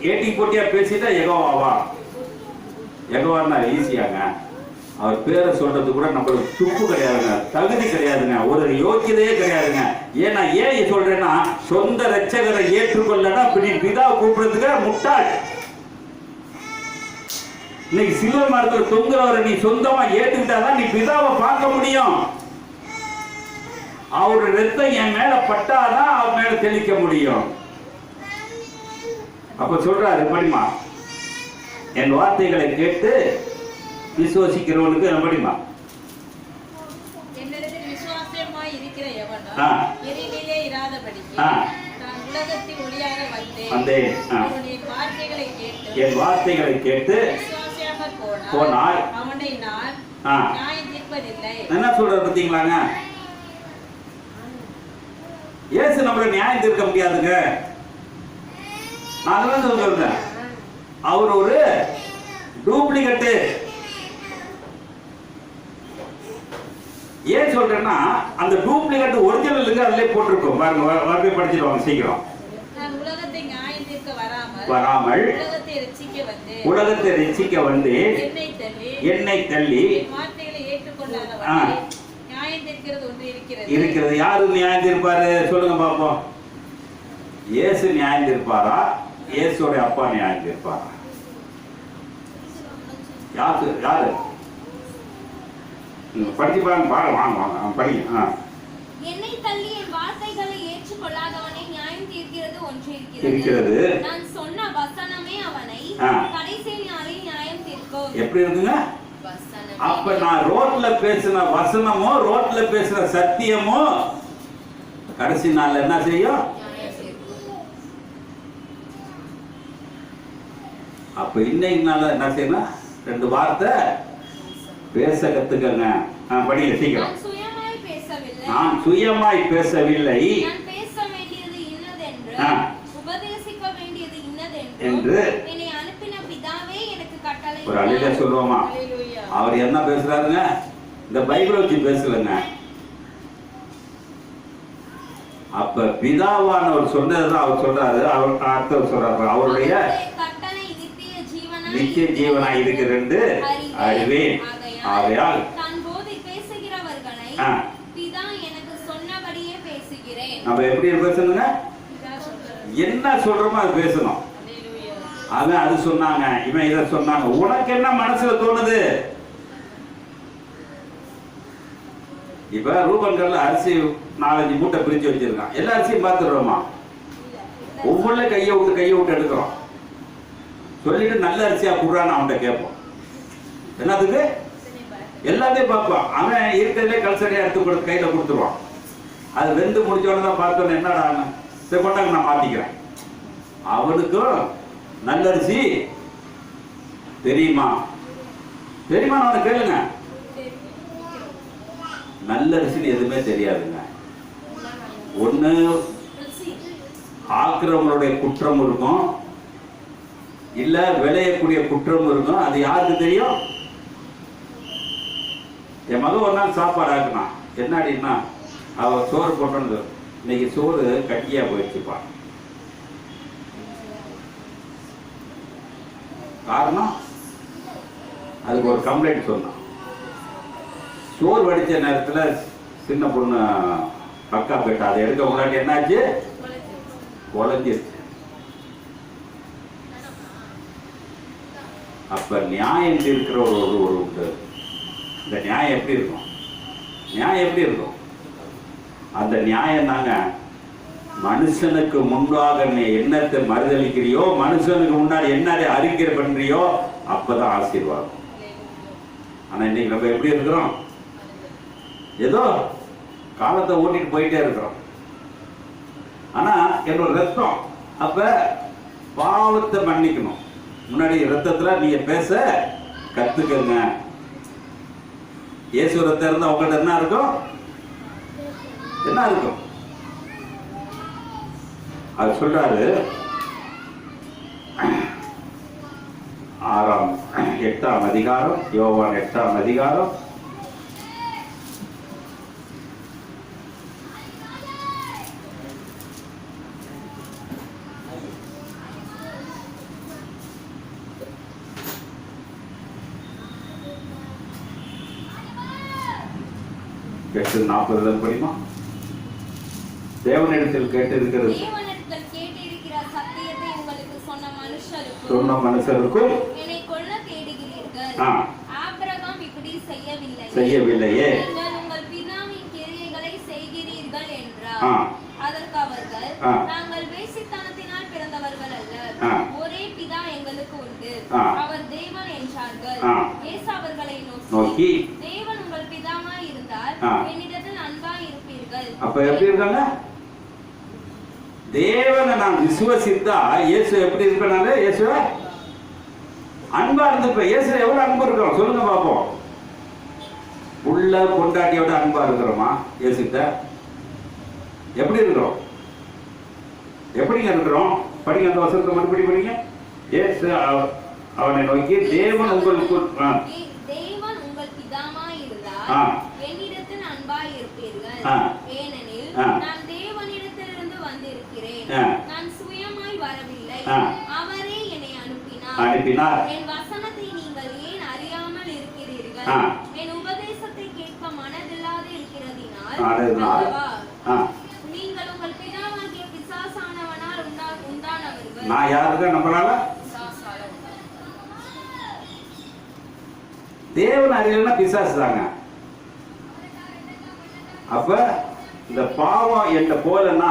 ஏட்டி போட்டியா பேசிட்டா யெகோவாவா, யெகோவான்னா ஈஸியாங்க. அவர் பேரை சொல்றது கூட நம்மளுக்கு துப்பு கிடையாதுங்க, தகுதி கிடையாதுங்க, ஒரு யோக்கியதையே கிடையாதுங்க. ஏன்னா ஏன் சொல்றேன்னா, சொந்த ரட்சகரை ஏற்றுக்கொள்ளனா பிதா கூப்பிடுறதுக்கு முட்டாள். இன்னைக்கு சிலுவை மரத்தில் தொங்குறவரை நீ சொந்தமா ஏத்துக்கிட்டாதான் நீ பிதாவை பார்க்க முடியும். அவருடைய ரத்தம் என் மேல பட்டாதான் அவர் மேல தெளிக்க முடியும். அப்ப சொல்றாரு, எப்படிமா என் வார்த்தைகளை கேட்டு விசுவாசிக்கிறவனுக்கு எப்படிமா? என்னிடத்தில் விசுவாசமாய் இருக்கிற எவனும் இருளிலே இராதபடிக்கு நான் உலகத்தில் ஒளியாக வந்தேன். என் வார்த்தைகளை கேட்டு விசுவாசியாமல் போனால் அவனை நான் நியாயம் தீர்ப்பதில்லை. என்ன சொல்றது பார்த்தீங்களாங்க? இயேசு நம்மளை நியாயம் தீர்க்க முடியாதுங்க. நான் சொல்றேன், அவர் ஒரு டூப்ளிகேட். ஏன் சொல்றேன்னா, அந்த டூப்ளிகேட் ஒரிஜினலுக்கு அதிலே போட்டிருக்கோம் பாருங்க, வரவே படிச்சிடுவாங்க சீக்கிரம். நான் உலகத்தை நியாயம் தீர்க்க வராமல் உலகத்தை ரட்சிக்க வந்து என்னை தள்ளி வார்த்தைகளை ஏற்றுக்கொள்ளாதவனை நியாயம் தீர்க்கிறது ஒன்று இருக்கிறது. யாரு நியாயம் தீர்ப்பாரு சொல்லுங்க பாப்போம். இயேசு நியாயம் தீர்ப்பாரா, இயேசுடைய அப்பா நியாயம் தீர்ப்பாரா? யாரு படிச்சு பாருங்க, வாங்க படிங்க. என்னை தள்ளி என் வார்த்தைகளை ஏற்றுக்கொள்ளாதவனை நியாயம் தீர்க்கிறது ஒன்று இருக்கிறது. நான் சொன்ன வசனமே அவனை கடைசி நாளில் நியாயம் தீர்க்கும். எப்படி இருக்குங்க? அப்ப நான் ரோட்ல பேசின வசனமோ, ரோட்ல பேசுற சத்தியமோ கடைசி நாள்ல என்ன செய்யும்? அப்ப இன்னைக்கு நாள் என்ன செய்யணும்? 2 வார்த்தை பேச கத்துக்கங்க. படிங்க சீக்கிரம். நான் சுயமாய் பேசவில்லை, பேச வேண்டியது இன்னதென்று, உபதேசிக்க வேண்டியது இன்னதென்று என்று என்னை அனுப்பின பிதாவே எனக்கு கட்டளை. ஒரு அல்லேலூயா சொல்லுவோமா? அவர் என்ன பேசுறாருங்க? இந்த பைபிளை வச்சு பேசலங்க. அப்ப பிதாவானவர் சொன்னதுதான் அவர் சொல்றாரு. அவர் அர்த்தம் சொல்றாரு, அவருடைய நித்திய ஜீவனாய் இருக்கிறது அறிவேன். ஆகையால் நம்ம எப்படி பேசணுங்க? என்ன சொல்றோமோ அது பேசணும். அவன் அது சொன்னாங்க, இவன் இதை சொன்னாங்க. உனக்கு என்ன மனசுல தோணுது? இப்ப ரூபன்கள்ல அரிசி 4-5 மூட்டை பிரிச்சு வச்சிருக்கான். எல்லா அரிசியும் பார்த்துடுறோமா? ஒவ்வொரு கையை விட்டு எடுக்கிறோம். சொல்லிட்டு நல்ல அரிசியா குடுறான்னு அவன்கிட்ட கேட்போம். என்னதுக்கு? எல்லாத்தையும் பார்ப்பான். அவன் இருக்கிறதே கல்சரியா எடுத்து கையில கொடுத்துருவான். அது வெந்து முடிச்சோன்னு தான் பார்த்தோன்னு என்னடா கொண்டாங்க நான் மாத்திக்கிறேன். அவனுக்கும் நல்லரிசி தெரியுமா? தெரியுமா? அவனை கேளுங்க. நல்லரிசின்னு எதுவுமே தெரியாதுங்க. ஒண்ணு ஆக்குறவங்களுடைய குற்றம் இருக்கும், இல்ல விளையக்கூடிய குற்றம் இருக்கும். அது யாருக்கு தெரியும்? என் மகன் ஒரு நாள் சாப்பாடு ஆக்குனான். என்ன அப்படின்னா, அவ சோறு போட்டோன்னு இன்னைக்கு சோறு கட்டியா போயிடுச்சுப்பா. காரணம் அதுக்கு ஒரு கம்ப்ளைண்ட் சொன்னான். சோறு வடிச்ச நேரத்துல சின்ன பொண்ணு அக்கா போயிட்டா. அதை எடுக்க முன்னாடி என்னாச்சு? குழஞ்சிருச்சு. அப்ப நியாயம் இருக்கிற ஒரு உண்டு. இந்த நியாயம் எப்படி இருக்கும்? நியாயம் எப்படி இருக்கும்? அந்த நியாயம் தாங்க, மனுஷனுக்கு முன்பாக நீ என்னத்தை மறுதளிக்கிறியோ, மனுஷனுக்கு முன்னாடி என்ன அறிக்கை பண்றியோ, அப்பதான் ஆசீர்வாதம். ஆனா இன்னைக்கு நம்ம எப்படி இருக்கிறோம்? ஏதோ காலத்தை ஓட்டிட்டு போயிட்டே இருக்கிறோம். ஆனா என்னோட ரத்தம், அப்ப பாவத்தை மன்னிக்கணும். முன்னாடி ரத்தத்துல நீங்க பேச கத்துக்கங்க. இயேசு ரத்தம் இருந்தா உங்கள்கிட்ட என்ன இருக்கும்? என்ன இருக்கும்? அது சொல்றாரு 8ஆம் அதிகாரம், யோவான் 8ஆம் அதிகாரம் 8:40 படிமா. தேவனிடத்தில் கேட்டிருக்கிறது சொன்ன மனுஷருக்கும் என்னை கொல்ல தேடுகிறீர்கள். ஆபிரகாம் இப்படி செய்யவில்லையே, உங்கள் பிதாவின் கிரியைகளை செய்கிறீர்கள் என்றார். அதற்கு அவர்கள், நாங்கள் வேசித்தனத்தினால் பிறந்தவர்கள் அல்ல, ஒரே பிதா எங்களுக்கு உண்டு, அவர் தேவன் என்றார்கள். இயேசு அவர்களை நோக்கி, தேவன் உங்கள் பிதாவாய் இருந்தால் என்னிடத்தில் அன்பாய் இருப்பீர்கள். அப்ப எப்படி இருக்காங்க? தேவனை நான் விசுவசித்தா இயேசு எப்படி இருக்கனால இயேசு அன்பா இருந்திருப்ப. இயேசு எவ்வளவு அன்பு இருக்கிறோம் சொல்லுங்க பாப்போம். உள்ள கொண்டாட்டியோட அன்பா இருக்கிறோமா? இயேசுட்ட எப்படி இருக்கிறோம்? எப்படிங்க இருக்கிறோம்? படிங்க அந்த வசனத்தை மறுபடி படிங்க. இயேசு அவனை நோக்கி, தேவன் உங்களுக்கு தேவன் உங்கள் பிதாவாய் இருந்தால் என்னிடத்தில் அன்பாய் இருப்பீர்கள். ஏனெனில் நான் தேவனிடத்திலிருந்து வந்திருக்கிறேன், நான் சுயமாய் வரவில்லை, அவரே என்னை அனுப்பினார். என் வசனத்தை நீங்கள் ஏன் அறியாமல் இருக்கிறீர்கள்? என் உபதேசத்தை கேட்க மனதில்லாது இருக்கிறதினால் நீங்கள் உங்கள் பிதாவாகிய பிசாசானவனால் உண்டானவர்கள். நான் யாருங்க நம்மளால? தேவன் அறியலன்னா பிசாசு தாங்க. அப்ப இந்த பாவம் என்ற போலன்னா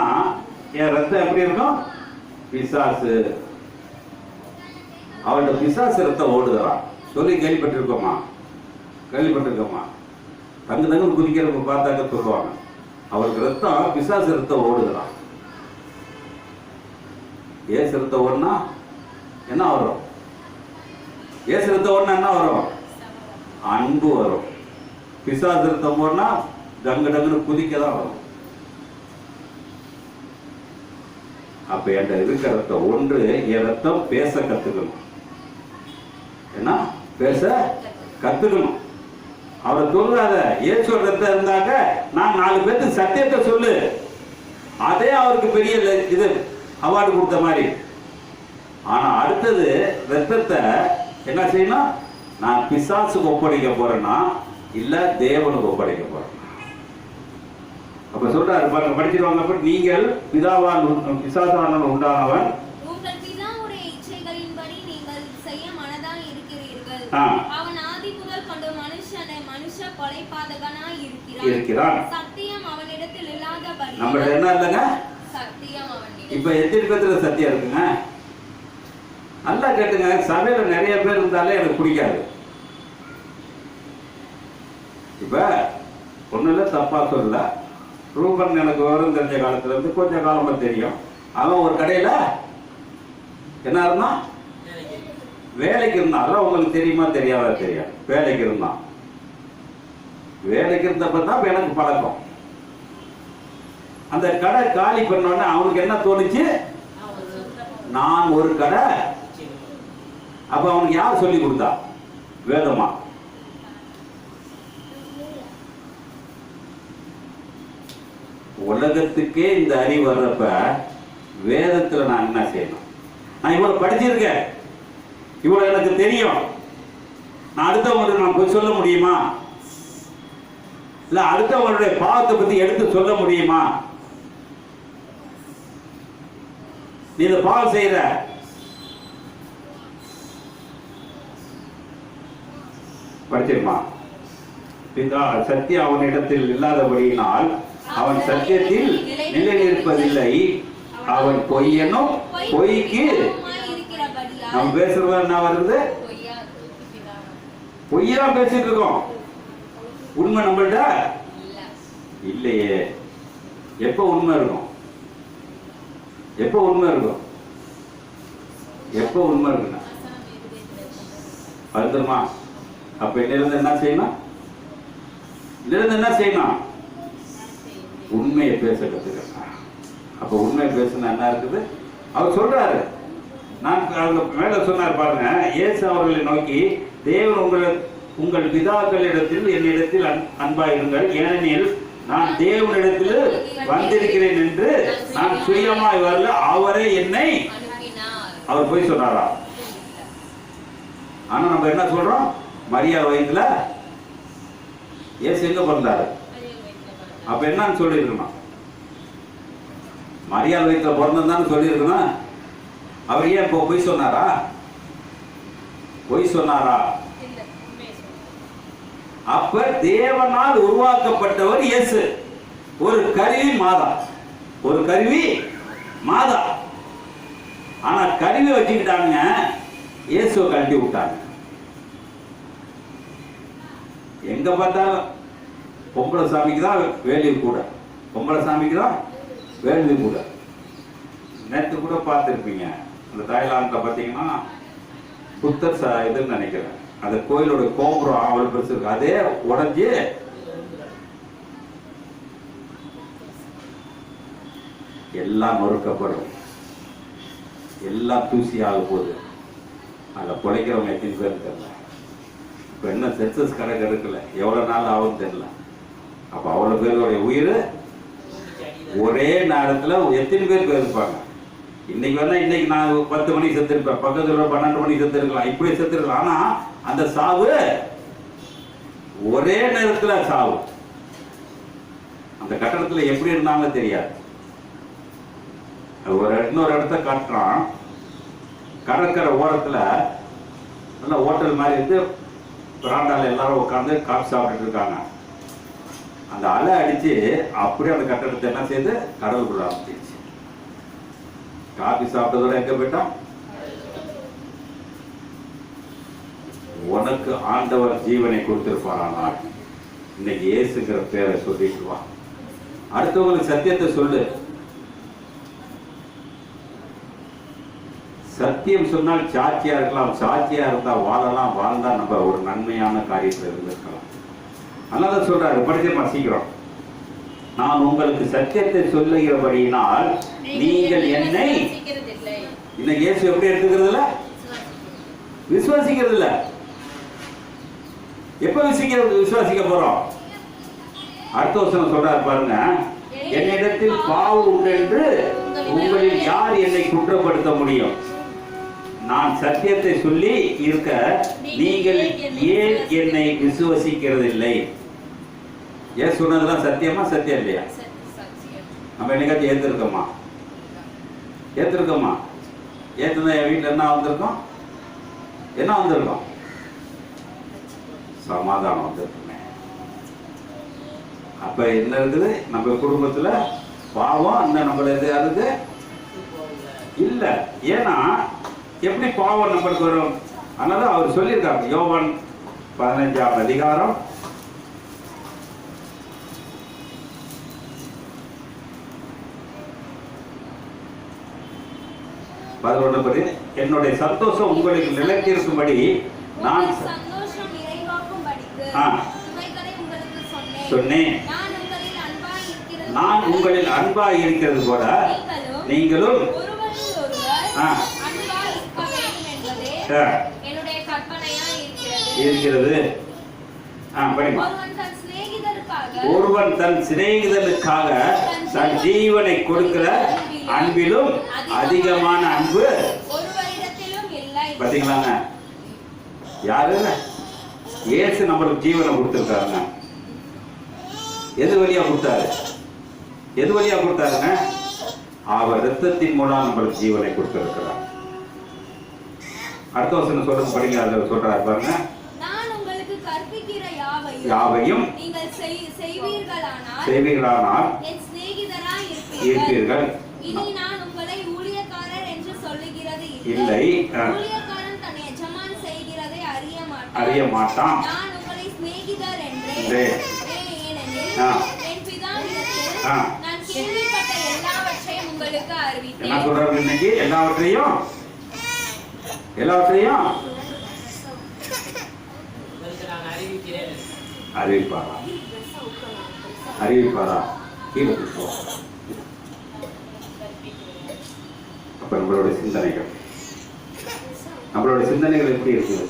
என் ரத்தம் எப்படி இருக்கும்? பிசாசு. அவளோட பிசாசு ரத்தம் ஓடுகிறான் சொல்லி கேள்விப்பட்டிருக்கோமா? கேள்விப்பட்டிருக்கோமா? தங்கு தங்கு குதிக்கிறவங்க பார்த்தாக்க சொல்லுவாங்க, அவருக்கு ரத்தம் பிசாசு ரத்தம் ஓடுகிறான். ஏசு ரத்தம் ஓடுனா என்ன வரும்? ஏசு ரத்தம் ஓடுனா என்ன வரும்? அன்பு வரும். பிசாசு ரத்தம் ஓடுனா டங்கு டங்குன்னு குதிக்க தான் வரும். அப்ப என்கிட்ட இருக்கிற ரத்தம் ஒன்று, என் ரத்தம் பேச கத்துக்கணும். என்ன பேச கத்துக்கணும். அவரை தொழுகாத. இயேசு ரத்தம் இருந்தாக்க நான் 4 பேருக்கு சத்தியத்தை சொல்லு. அதே அவருக்கு பெரிய இது அவார்டு கொடுத்த மாதிரி. ஆனா அடுத்தது ரத்தத்தை என்ன செய்யணும்? நான் பிசாசுக்கு ஒப்படைக்க போறேன்னா இல்ல தேவனுக்கு ஒப்படைக்க போறேன். அப்ப சொல்றாரு பாருங்க, படிச்சிருவாங்க. நீங்கள் பிதாவால் பிசாசானவன் உண்டானவன் உங்கள் பிதாவுடைய இச்சைகளின்படி நீங்கள் செய்ய மனதாய் இருக்கிறீர்கள். அவன் ஆதி முதல் கொண்டு மனுஷ கொலைபாதகனாய் இருக்கிறான். சத்தியம் அவனிடத்தில் இல்லாதபடி நம்ம என்ன இல்லைங்க சத்தியம் அவனிடத்தில். இப்ப எத்தனை பேத்துல சத்தியம் இருக்குங்க? நல்லா கேட்டுங்க. சபையில நிறைய பேர் இருந்தாலே எனக்கு பிடிக்காது. இப்ப ஒண்ணுல தப்பா சொல்லல. ரூபன் எனக்கு வரும் தெரிஞ்ச காலத்துல இருந்து கொஞ்சம் காலமா தெரியும். அவன் ஒரு கடையில என்ன இருந்தான்? வேலைக்கு இருந்தான். அதான் உங்களுக்கு தெரியுமா தெரியாதா தெரியாது. வேலைக்கு இருந்தான். வேலைக்கு இருந்தப்பதான் எனக்கு பழக்கம். அந்த கடை காலி பண்ணோடனே அவனுக்கு என்ன தோணுச்சு? நான் ஒரு கடை. அப்ப அவனுக்கு யார் சொல்லி கொடுத்தா? வேதமா? உலகத்துக்கே இந்த அறிவு வர்றப்ப வேதத்துல நான் என்ன செய்யணும்? நான் இவ்வளவு படிச்சிருக்கேன், இவ்வளவு எனக்கு தெரியும். நான் அடுத்தவங்களுக்கு நான் போய் சொல்ல முடியுமா? இல்ல அடுத்தவங்களுடைய பாவத்தை பத்தி எடுத்து சொல்ல முடியுமா? நீ இந்த பாவம் செய்யற, படிச்சிருமா? சத்தியம் அவனிடத்தில் இல்லாதபடியினால் அவன் சத்தியத்தில் நிலை நிற்பதில்லை. அவன் பொய்யனும் பொய்க்கு நம்ம பேசுறது என்ன வருது? பொய்யா பேசிட்டு இருக்கோம். உண்மை நம்மள்ட இல்லையே. எப்ப உண்மை இருக்கும்? எப்ப உண்மை இருக்கும்? எப்ப உண்மை இருக்குங்க? வருதுமா? அப்ப இன்னிலிருந்து என்ன செய்யணும்? இன்னிலிருந்து என்ன செய்யணும்? உண்மையை பேச கத்துக்க. அப்ப உண்மையை பேசுனா என்ன இருக்குது? அவர் சொல்றாரு. நான் மேல சொன்னார் பாருங்க, இயேசு அவர்களை நோக்கி, தேவன் உங்கள் பிதாக்களிடத்தில் என்னிடத்தில் அன்பாயிருங்கள், ஏனெனில் நான் தேவனிடத்தில் வந்திருக்கிறேன் என்று நான் சுயமாய் வரல, அவரே என்னை. அவர் போய் சொன்னாரா? ஆனா நம்ம என்ன சொல்றோம்? மரியாதை வயதுல இயேசு எங்க பிறந்தாரு? அப்ப என்னன்னு சொல்லி இருக்கணும்? மரியாதை வயதுல பிறந்ததான்னு சொல்லி இருக்கணும். அவர் ஏன் இப்போ பொய் சொன்னாரா? பொய் சொன்னாரா? அப்ப தேவனால் உருவாக்கப்பட்டவர் இயேசு. ஒரு கருவி மாதா, ஒரு கருவி மாதா. ஆனா கருவி வச்சுக்கிட்டாங்க, இயேசுவை கழட்டி விட்டாங்க. எங்க பார்த்தாலும் பொம்பளை சாமிக்கு தான் வேல்யூ கூட, பொம்பளை சாமிக்கு தான் வேல்யூ கூட. நேற்று கூட பார்த்துருப்பீங்க, அந்த தாய்லாந்துல பார்த்தீங்கன்னா புத்தர் இதுன்னு நினைக்கிறேன், அந்த கோயிலோட கோபுரம் அவ்வளவு பெருசு இருக்கு, அதே உடஞ்சி எல்லாம் நொறுக்கப்படும், எல்லாம் தூசி ஆக போகுது. அதில் பிழைக்கிறவங்க எத்தனை பேர் தெரியல. இப்போ என்ன சென்சஸ் கணக்கு எடுக்கல, எவ்வளோ நாள் ஆகும் தெரியல. அப்போ அவ்வளோ பேருடைய உயிர் ஒரே நேரத்தில் எத்தனை பேர் போயிருப்பாங்க? இன்னைக்கு வேணா இன்னைக்கு நான் 10 மணிக்கு செத்துருப்பேன், பக்கத்தில் 12 மணிக்கு செத்துருக்கலாம், இப்படி செத்துருக்கலாம். ஆனால் அந்த சாவு ஒரே நேரத்தில் சாவு. அந்த கட்டடத்தில் எப்படி இருந்தாங்க தெரியாது. இன்னொரு இடத்த காட்டுறான், கடற்கரை ஓரத்தில் நல்ல ஹோட்டல் மாதிரி இருந்து பிராண்டால எல்லாரும் உட்காந்து காஃபி சாப்பிட்டு இருக்காங்க. அந்த அலை அடிச்சு அப்படியே அந்த கட்டடத்தை என்ன செய்து கடலுக்குள்ள ஆரம்பிச்சிருச்சு. காஃபி சாப்பிட்டதோட எங்க போயிட்டான்? உனக்கு ஆண்டவர் ஜீவனை கொடுத்திருப்பாரானால் இன்னைக்கு இயேசுங்கிற பேரை சொல்லிட்டு வா. அடுத்தவங்களுக்கு சத்தியத்தை சொல்லு. சத்தியம் சொன்னால் சாட்சியா இருக்கலாம், சாட்சியா இருந்தா வாழலாம், வாழ்ந்தா நம்ம ஒரு நன்மையான காரியத்தில் இருந்திருக்கலாம். அதனால சொல்றாரு, படிச்சிருமா சீக்கிரம். நான் உங்களுக்கு சத்தியத்தை சொல்லுகிறபடியினால் நீங்கள் என்னை. இன்னைக்கு இயேசு எப்படி எடுத்துக்கிறது இல்ல, விசுவாசிக்கிறது இல்ல. எப்ப விசுவாசிக்க போறோம்? அடுத்த வசனம் சொல்றாரு பாருங்க, என்னிடத்தில் பாவம் உண்டு என்று உங்களில் யார் என்னை குற்றப்படுத்த முடியும்? நான் சத்தியத்தை சொல்லி இருக்க நீங்கள் ஏன் என்னை விசுவசிக்கிறதில்லை? ஏன் சொன்னதெல்லாம் சத்தியமா சத்தியம் இல்லையா? நம்ம என்னைக்காச்சும் ஏத்திருக்கோமா? ஏத்துனா என் வீட்டுல என்ன வந்திருக்கோம்? என்ன வந்திருக்கோம்? சமாதானம் வந்திருக்குமே. அப்ப என்ன இருக்குது நம்ம குடும்பத்துல? பாவம் அந்த நம்மளுக்கு அதுக்கு இல்ல. ஏன்னா எப்படி பாவம் நம்மளுக்கு வரும்? அதனால அவர் சொல்லியிருக்காங்க யோவான் 15ஆம் அதிகாரம் 11 என்னுடைய சந்தோஷம் உங்களுக்கு நிலைத்திருக்கும்படி நான் சொன்னேன். நான் உங்களில் அன்பாய் இருக்கிறது போல நீங்களும் இருக்கிறது. ஒருவன் தன் சிநேகிதனுக்காக தன் ஜீவனை கொடுக்கிற அன்பிலும் அதிகமான அன்பு பாத்தீங்களாங்க. யாரு? இயேசு நம்மளுக்கு ஜீவனை கொடுத்திருக்காருங்க. எது வழியா கொடுத்தாரு? அவர் இரத்தத்தின் மூலம் நம்மளுக்கு ஜீவனை கொடுத்திருக்கிறார். அடுத்த வசனம் சொல்லுங்க, படிங்க. அதுல சொல்றாரு பாருங்க, நான் உங்களுக்கு கற்பிக்கிற யாவையும் நீங்கள் செய்வீர்களானால் என் சிநேகிதராய் இருப்பீர்கள். இனி நான் உங்களை ஊழியக்காரர் என்று சொல்லுகிறது இல்லை. ஊழியக்காரன் தன் எஜமான் செய்கிறதை அறிய மாட்டான். நான் உங்களை சிநேகிதர் என்றே ஏனெனில் என் பிதாவிடத்தில் நான் கேள்விப்பட்ட எல்லாவற்றையும் உங்களுக்கு அறிவித்தேன். என்ன சொல்றாரு இன்னைக்கு? எல்லாவற்றையும் அறிவிப்பாரா? கீழே கொடுப்போம். அப்ப நம்மளுடைய சிந்தனைகள் எப்படி இருக்குது?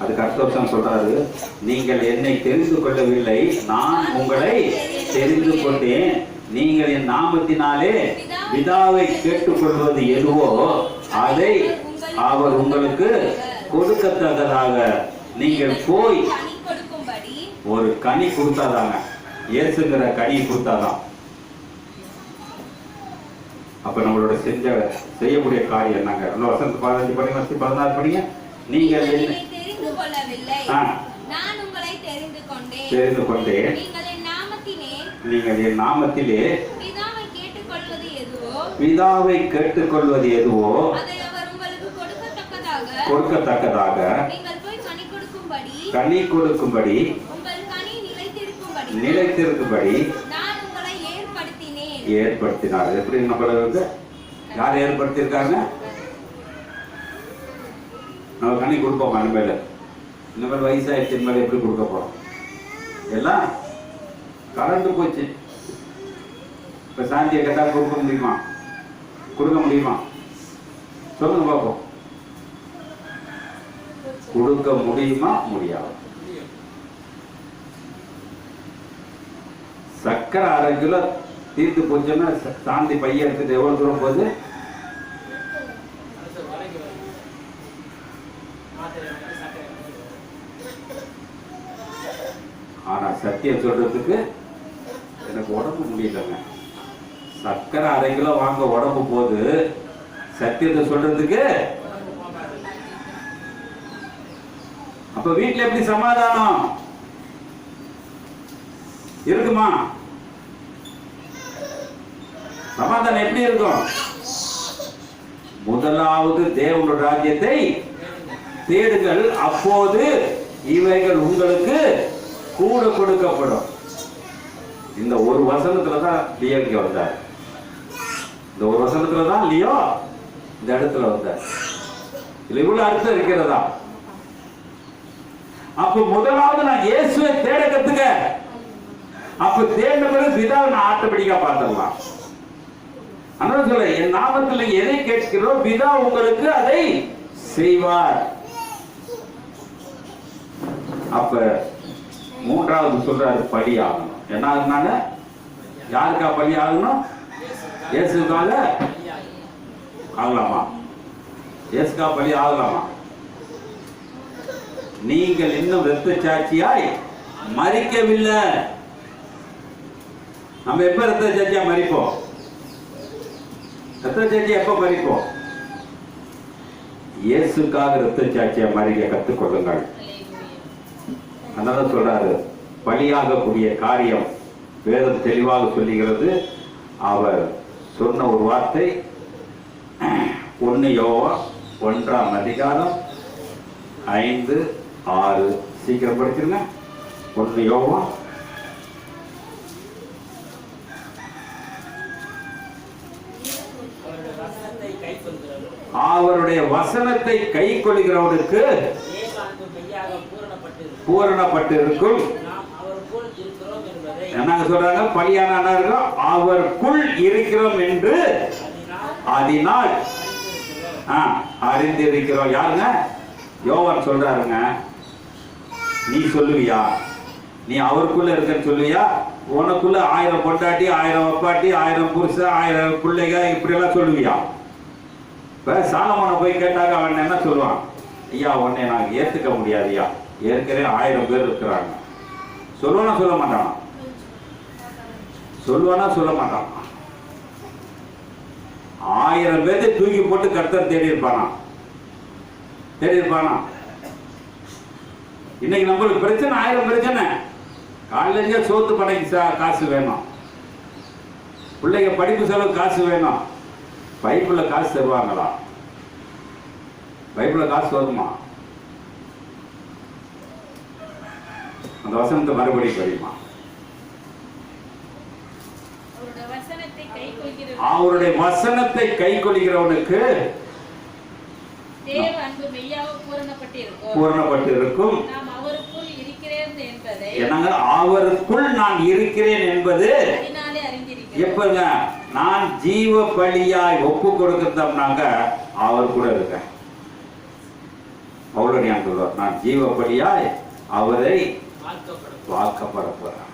அதுக்கு அடுத்த வருஷம் சொல்றாரு, நீங்கள் என்னை தெரிந்து கொள்ளவில்லை, நான் உங்களை தெரிந்து கொண்டேன். நீங்கள் என் நாமத்தினாலே பிதாவை கேட்டுக்கொள்வது எதுவோ அதை அவர் உங்களுக்கு கொடுக்கத்தக்கதாக நீங்கள் போய் ஒரு கனி கொடுத்தாதாங்க. இயேசுங்கிற கனி கொடுத்தாதான். அப்ப நம்மளோட செய்யக்கூடிய காரியம் என்னங்க? 15 படிங்க, 16 படிங்க. நீங்கள் தெரிந்து கொள்ளவில்லை, நான் உங்களை தெரிந்து கொண்டேன். நீங்கள் என் நாமத்திலே பிதாவை கேட்டுக்கொள்வது எதுவோ அதை அவர் உங்களுக்கு கொடுக்கத்தக்கதாக நீங்கள் போய் கனி கொடுக்கும்படி உங்கள் கனி நிலைத்திருக்கும்படி நான் உங்களை ஏற்படுத்தினார். எப்படி நம்மளுக்கு யார் ஏற்படுத்தியிருக்காங்க? நம்ம கனி கொடுப்போம். இனிமேல் வயசாயிடுச்சு, இனிமேல் எப்படி கொடுக்க போறோம்? எல்லாம் கலந்து போச்சு. இப்ப சாந்தியை கேட்டா கொடுக்க முடியுமா? சொல்லுங்க பார்ப்போம். கொடுக்க முடியுமா? முடியாது. சக்கரை 1/2 கிலோ தீர்த்து போச்சுன்னா சாந்தி பையன் எடுத்துட்டு எவ்வளவு தூரம் போகுது? ஆனா சத்தியம் சொல்றதுக்கு எனக்கு உடம்பு முடியலங்க. சக்கரை 1/2 கிலோ வாங்க உடம்பு போகுது, சத்தியத்தை சொல்றதுக்கு. அப்ப வீட்டுல எப்படி சமாதானம் இருக்குமா? சமாதானம் எப்படி இருக்கும்? முதலாவது தேவனுடைய ராஜ்யத்தை தேடுங்கள், அப்போது இவைகள் உங்களுக்கு கூட கொடுக்கப்படும். இந்த ஒரு வசனத்துலதான் லியோக்கு வந்தார். இந்த ஒரு வசனத்துலதான் லியோ இந்த இடத்துல வந்தார். இதுல இவ்வளவு அர்த்தம் இருக்கிறதா? அப்ப முதலாவது நான் இயேசுவை தேட கத்துக்க. அப்ப தேடின பிறகு பிதாவை நான் ஆட்டோமேட்டிக்கா பார்த்துடலாம். அதனால சொல்ல, என் நாமத்தில் எதை கேட்கிறோம் பிதா உங்களுக்கு அதை செய்வார். அப்ப மூன்றாவது சொல்றாரு பலி ஆகணும். என்ன ஆகுனால யாருக்கா பலி ஆகணும்? இயேசுக்காக ஆகலாமா? இயேசுக்கா பலி ஆகலாமா? நீங்கள் இன்னும் இரத்த சாட்சியாய் மரிக்கவில்லை. நம்ம எப்ப இரத்த சாட்சியா மரிப்போம்? இரத்த சாட்சியா எப்ப மரிப்போம்? இயேசுக்காக இரத்த சாட்சியா மரிக்க கற்றுக்கொள்ளுங்கள். அதனால சொல்றாரு பலியாகக்கூடிய காரியம் வேதம் தெளிவாக சொல்லுகிறது. அவர் சொன்ன ஒரு வார்த்தை 1 யோவான் 1ஆம் அதிகாரம் 5, 6 சீக்கிரம் படிச்சிருங்க. 1 யோவான் அவருடைய வசனத்தை கை கொள்கிறவனுக்கு பூரணப்பட்டிருக்கும். என்ன சொல்றாங்க? பலியான அவருக்குள் இருக்கிறோம் என்று அதனால் அறிந்திருக்கிறோம். யாருங்க? யோவான் சொல்றாருங்க. நீ சொல்லுவியா? நீ அவருக்குள்ள இருக்கன்னு சொல்லுவியா? உனக்குள்ள 1000 பொண்டாட்டி, 1000 வப்பாட்டி, 1000 புருஷன், 1000 பிள்ளைங்க இப்படி எல்லாம் சொல்லுவியா? இப்ப சாலமோனை போய் கேட்டாங்க, அவன் என்ன சொல்லுவான்? ஐயா, உன்னை நான் ஏத்துக்க முடியாதுயா, ஏற்கனவே 1000 பேர் இருக்கிறாங்க. சொல்லுவானா சொல்ல மாட்டானா? சொல்லுவானா சொல்ல மாட்டான். 1000 பேரை தூக்கி போட்டு கர்த்தர் தேடி இருப்பானா? தேடி இருப்பானா? இன்னைக்கு நம்மளுக்கு பிரச்சனை 1000 பிரச்சனை. காலையில சோத்து படைக்கு காசு வேணும், பிள்ளைங்க படிப்பு செலவு காசு வேணும். பைப்புல காசு தருவாங்களா? பைப்புல காசு வருமா? அந்த வசனத்தை மறுபடியும் படியுமா? அவருடைய வசனத்தை கை கொள்கிறவனுக்கு பூரணப்பட்டிருக்கும். அவருக்குள் நான் இருக்கிறேன் என்பது எப்பங்க? நான் ஜீவ பலியாய் ஒப்பு கொடுக்கிறோம்னாங்க அவர் கூட இருக்கேன். அவருடைய சொல்வார், நான் ஜீவ பலியாய் அவரை வாக்கப்பட போறேன்.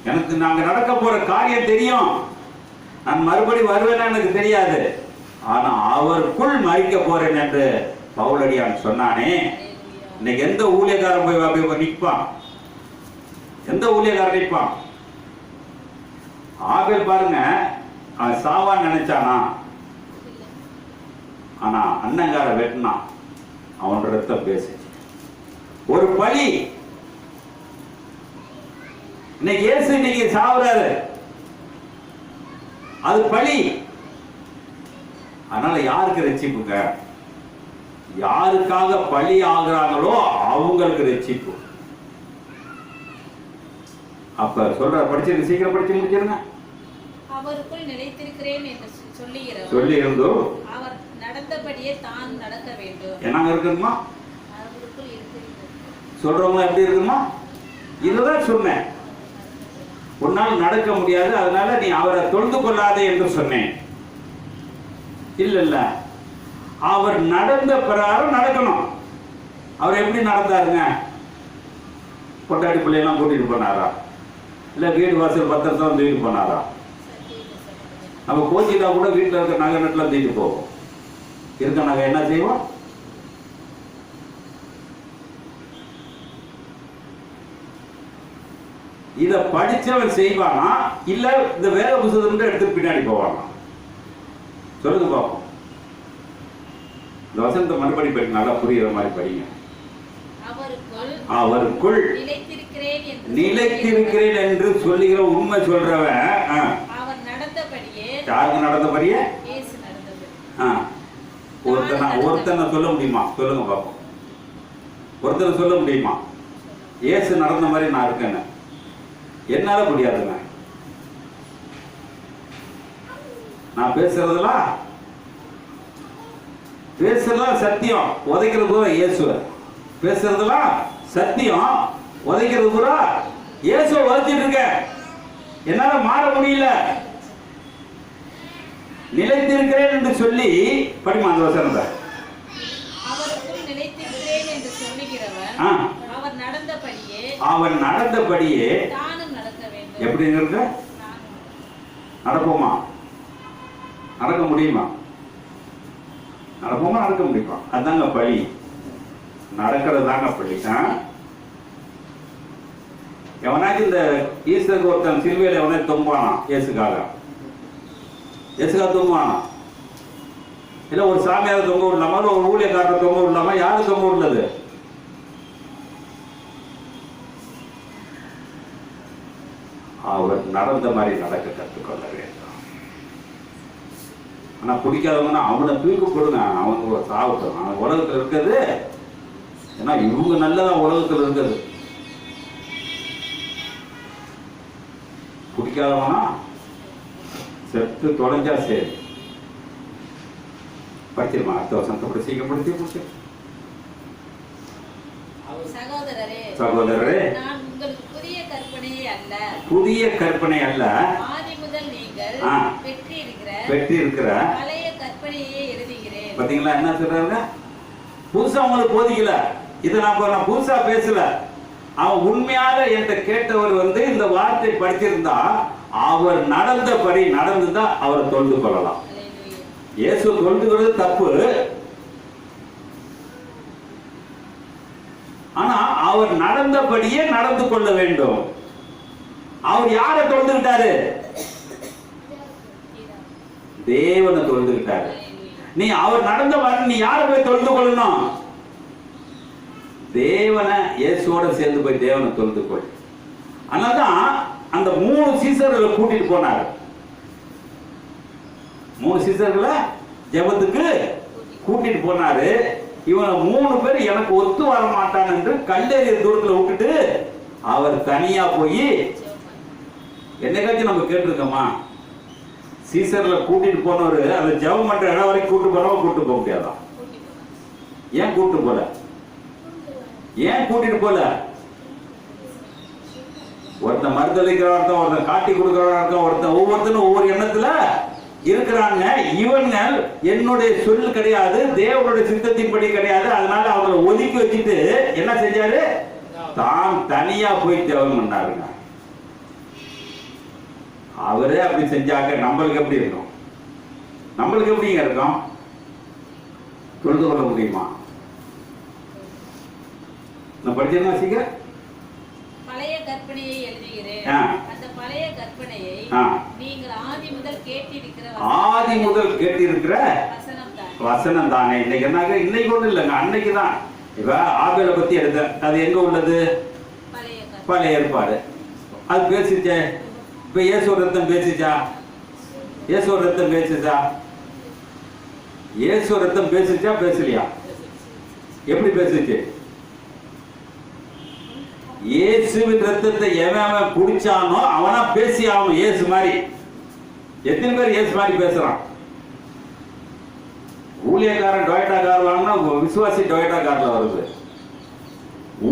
எனக்கு நாங்க நடக்க போற காரியம் தெரியும். நான் மறுபடி வருவேன்னு எனக்கு தெரியாது. ஆனா அவருக்குள் மறிக்க போறேன் என்று பவுலடியான் சொன்னானே. இன்னைக்கு எந்த ஊழியக்காரன் போய் நிற்பான்? எந்த ஊழியக்காரன் நிற்பான்? ஆபேல் பாருங்க, அவன் சாவான்னு நினைச்சானா? ஆனா அண்ணங்கார வெட்டினான். அவன் ரத்தம் பேசு. ஒரு பலி. இன்னைக்கு இயேசு இன்னைக்கு சாவுறாரு, அது பலி. அதனால யாருக்கு ரட்சிப்புங்க? யாருக்காக பலி ஆகுறாங்களோ அவங்களுக்கு ரட்சிப்பு. அப்ப சொல்ற படிச்சிருக்க, சீக்கிரம் படிச்சு முடிச்சிருங்க. அவருக்குள் நிலைத்திருக்கிறேன் என்று சொல்லி இருந்தோம். அவர் நடந்தபடியே தான் நடக்க வேண்டும். என்னங்க இருக்குமா? சொல்றவங்க எப்படி இருக்குமா? இதுதான் சொன்னேன். உன்னால் நடக்க முடியாது, அதனால நீ அவரை தொழுது கொள்ளாதே என்று சொன்னேன். இல்ல, அவர் நடந்த பிரகாரம் நடக்கணும். அவர் எப்படி நடந்தாருங்க? பொட்டாடி பிள்ளையெல்லாம் கூட்டிட்டு போனாரா? இல்ல வீடு வாசல் பத்திரத்தை தூக்கிட்டு போனாரா? நம்ம கோச்சிட்டா கூட வீட்டில் இருக்க நகை நட்டுலாம் தூக்கிட்டு போவோம். இருக்க நகை என்ன செய்வோம்? இத படிச்சவன் செய்வானா, இல்ல இந்த வேத புத்தகத்தை எடுத்து பின்னாடி போவானா? சொல்லுங்க பாப்போம். இந்த வசனத்தை மறுபடி படிக்க நல்லா புரியுற மாதிரி படிங்க. அவருக்குள் நிலைத்திருக்கிறேன் என்று சொல்லுகிற உண்மை சொல்றவன் யாருக்கு நடந்தபடியே? ஒருத்தனை சொல்ல முடியுமா? சொல்லுங்க பாப்போம். ஒருத்தனை சொல்ல முடியுமா இயேசு நடந்த மாதிரி நான் இருக்கேன்னு? என்னால முடியாதுங்க. நான் பேசுறதெல்லாம் சத்தியம், உதைக்கிறது பூரா இயேசுவ. பேசுறதெல்லாம் சத்தியம், உதைக்கிறது பூரா இயேசுவ உதைச்சிட்டு இருக்க. என்னால மாற முடியல. நிலைத்திருக்கிறேன் என்று சொல்லி படிமா அந்த வசனத்தை. அவருக்குள் நிலைத்திருக்கிறேன் என்று சொல்லுகிறவன் அவர் நடந்தபடி அவன் நடந்தபடியே தானும் நடக்க வேண்டும். எப்படி இருக்க நடப்போமா? நடக்க முடியுமா? நடப்போமா? நடக்க முடியுமா? அதுதாங்க பழி. நடக்கிறது தாங்க பழி. எவனாச்சும் இந்த ஈஸ்வருக்கு ஒருத்தன் சிலுவையில் எவனே தொங்குவானா? இயேசுக்காக தொங்குவானா? இல்ல ஒரு சாமியார் தொங்க விடலாமா? ஒரு ஊழியக்காரர் தொங்க விடலாமா? யாரு தொங்க விடலது? அவர் நடந்த மாதிரி நடக்க கற்றுக்கொள்ள வேண்டும். ஆனா பிடிக்காதவங்கன்னா அவனை தூக்கி கொடுங்க, அவங்க சாப்பிட்டோம். அவன் உலகத்தில் இருக்கிறது ஏன்னா இவங்க நல்லதான் உலகத்தில் இருக்கிறது. பிடிக்காதவனா செத்து தொலைஞ்சா சரி. படிச்சிருமா? அடுத்த வருஷத்தை படி சீக்கிரப்படுத்தி. சகோதரரே, நான் உங்களுக்கு புதிய கற்பனை அல்ல ஆதி முதல் நீங்கள் பெற்றிருக்கிற பழைய கற்பனையே எழுதுகிறேன். பாத்தீங்களா என்ன சொல்றாங்க? புதுசா உங்களுக்கு போதிக்கல, இதை நான் புதுசா பேசல. அவன் உண்மையாக என்கிட்ட கேட்டவர் இந்த வார்த்தை படிச்சிருந்தா அவர் நடந்தபடி நடந்துதான் அவரை தொழுது கொள்ளலாம். இயேசு தொழுது கொள்வது தப்பு. ஆனா அவர் நடந்தபடியே நடந்து கொள்ள வேண்டும். அவர் யாரை தொழுதுகிட்டாரு? தேவனை தொழுதுகிட்டாரு. நீ அவர் நடந்த மாதிரி நீ யாரை போய் தொழுது கொள்ளணும்? தேவனை, இயேசுவோட சேர்ந்து போய் தேவனை தொழுது கொள். அதனால்தான் அந்த 3 சீசர்களை கூட்டிட்டு போனார். 3 சீசர்களை ஜெபத்துக்கு கூட்டிட்டு போனாரு. இவனை 3 பேர் எனக்கு ஒத்து வர மாட்டான் என்று கல்லெறிய தூரத்துல விட்டுட்டு அவர் தனியா போய், என்னைக்காச்சும் நம்ம கேட்டிருக்கோமா? சீசர்ல கூட்டிட்டு போனவரு அந்த ஜெபம் பண்ற இடம் வரைக்கும் கூட்டு போக முடியாதான்? ஏன் கூட்டு போல? ஏன் கூட்டிட்டு போல? ஒருத்தன் மறுதளிக்கிறவர்தான், ஒருத்தன் காட்டி கொடுக்கிறவர்தான், ஒருத்தன் ஒவ்வொருத்தனும் ஒவ்வொரு எண்ணத்துல இருக்கிறாங்க. இவங்க என்னுடைய சொல் கிடையாது, தேவனுடைய சித்தத்தின்படி கிடையாது. அதனால அவங்களை ஒதுக்கி வச்சுட்டு என்ன செஞ்சாரு? தான் தனியா போய் ஜெபம் பண்ணாருங்க. அவரே அப்படி செஞ்சாக்க நம்மளுக்கு எப்படி இருக்கும்? நம்மளுக்கு எப்படிங்க இருக்கும்? தொழுது கொள்ள முடியுமா? நான் படிச்சேன்னா சீக்கிரம். பழைய கற்பனையை எழுதுகிறேன். அந்த பழைய கற்பனையை நீங்கள் ஆதி முதல் கேட்டிருக்கிற வசனம் தானே. இன்னைக்கு என்ன? இன்னைக்கு ஒண்ணு இல்லைங்க, அன்னைக்கு தான். இப்ப ஆபேலை பத்தி எடுத்த அது எங்க உள்ளது? பழைய ஏற்பாடு. அது பேசிச்சே. இப்ப இயேசு ரத்தம் பேசிச்சா? இயேசு ரத்தம் பேசிச்சா? இயேசு ரத்தம் பேசிச்சா பேசலையா? எப்படி பேசிச்சு? இயேசுவின் ரத்தத்தை எவன் குடிச்சானோ அவனா பேசி ஆகணும். இயேசு மாதிரி. எத்தனை பேர் இயேசு மாதிரி பேசுறான்? ஊழியக்காரன் டொயோட்டா கார் வாங்கினா விசுவாசி டொயோட்டா கார்ல வருது.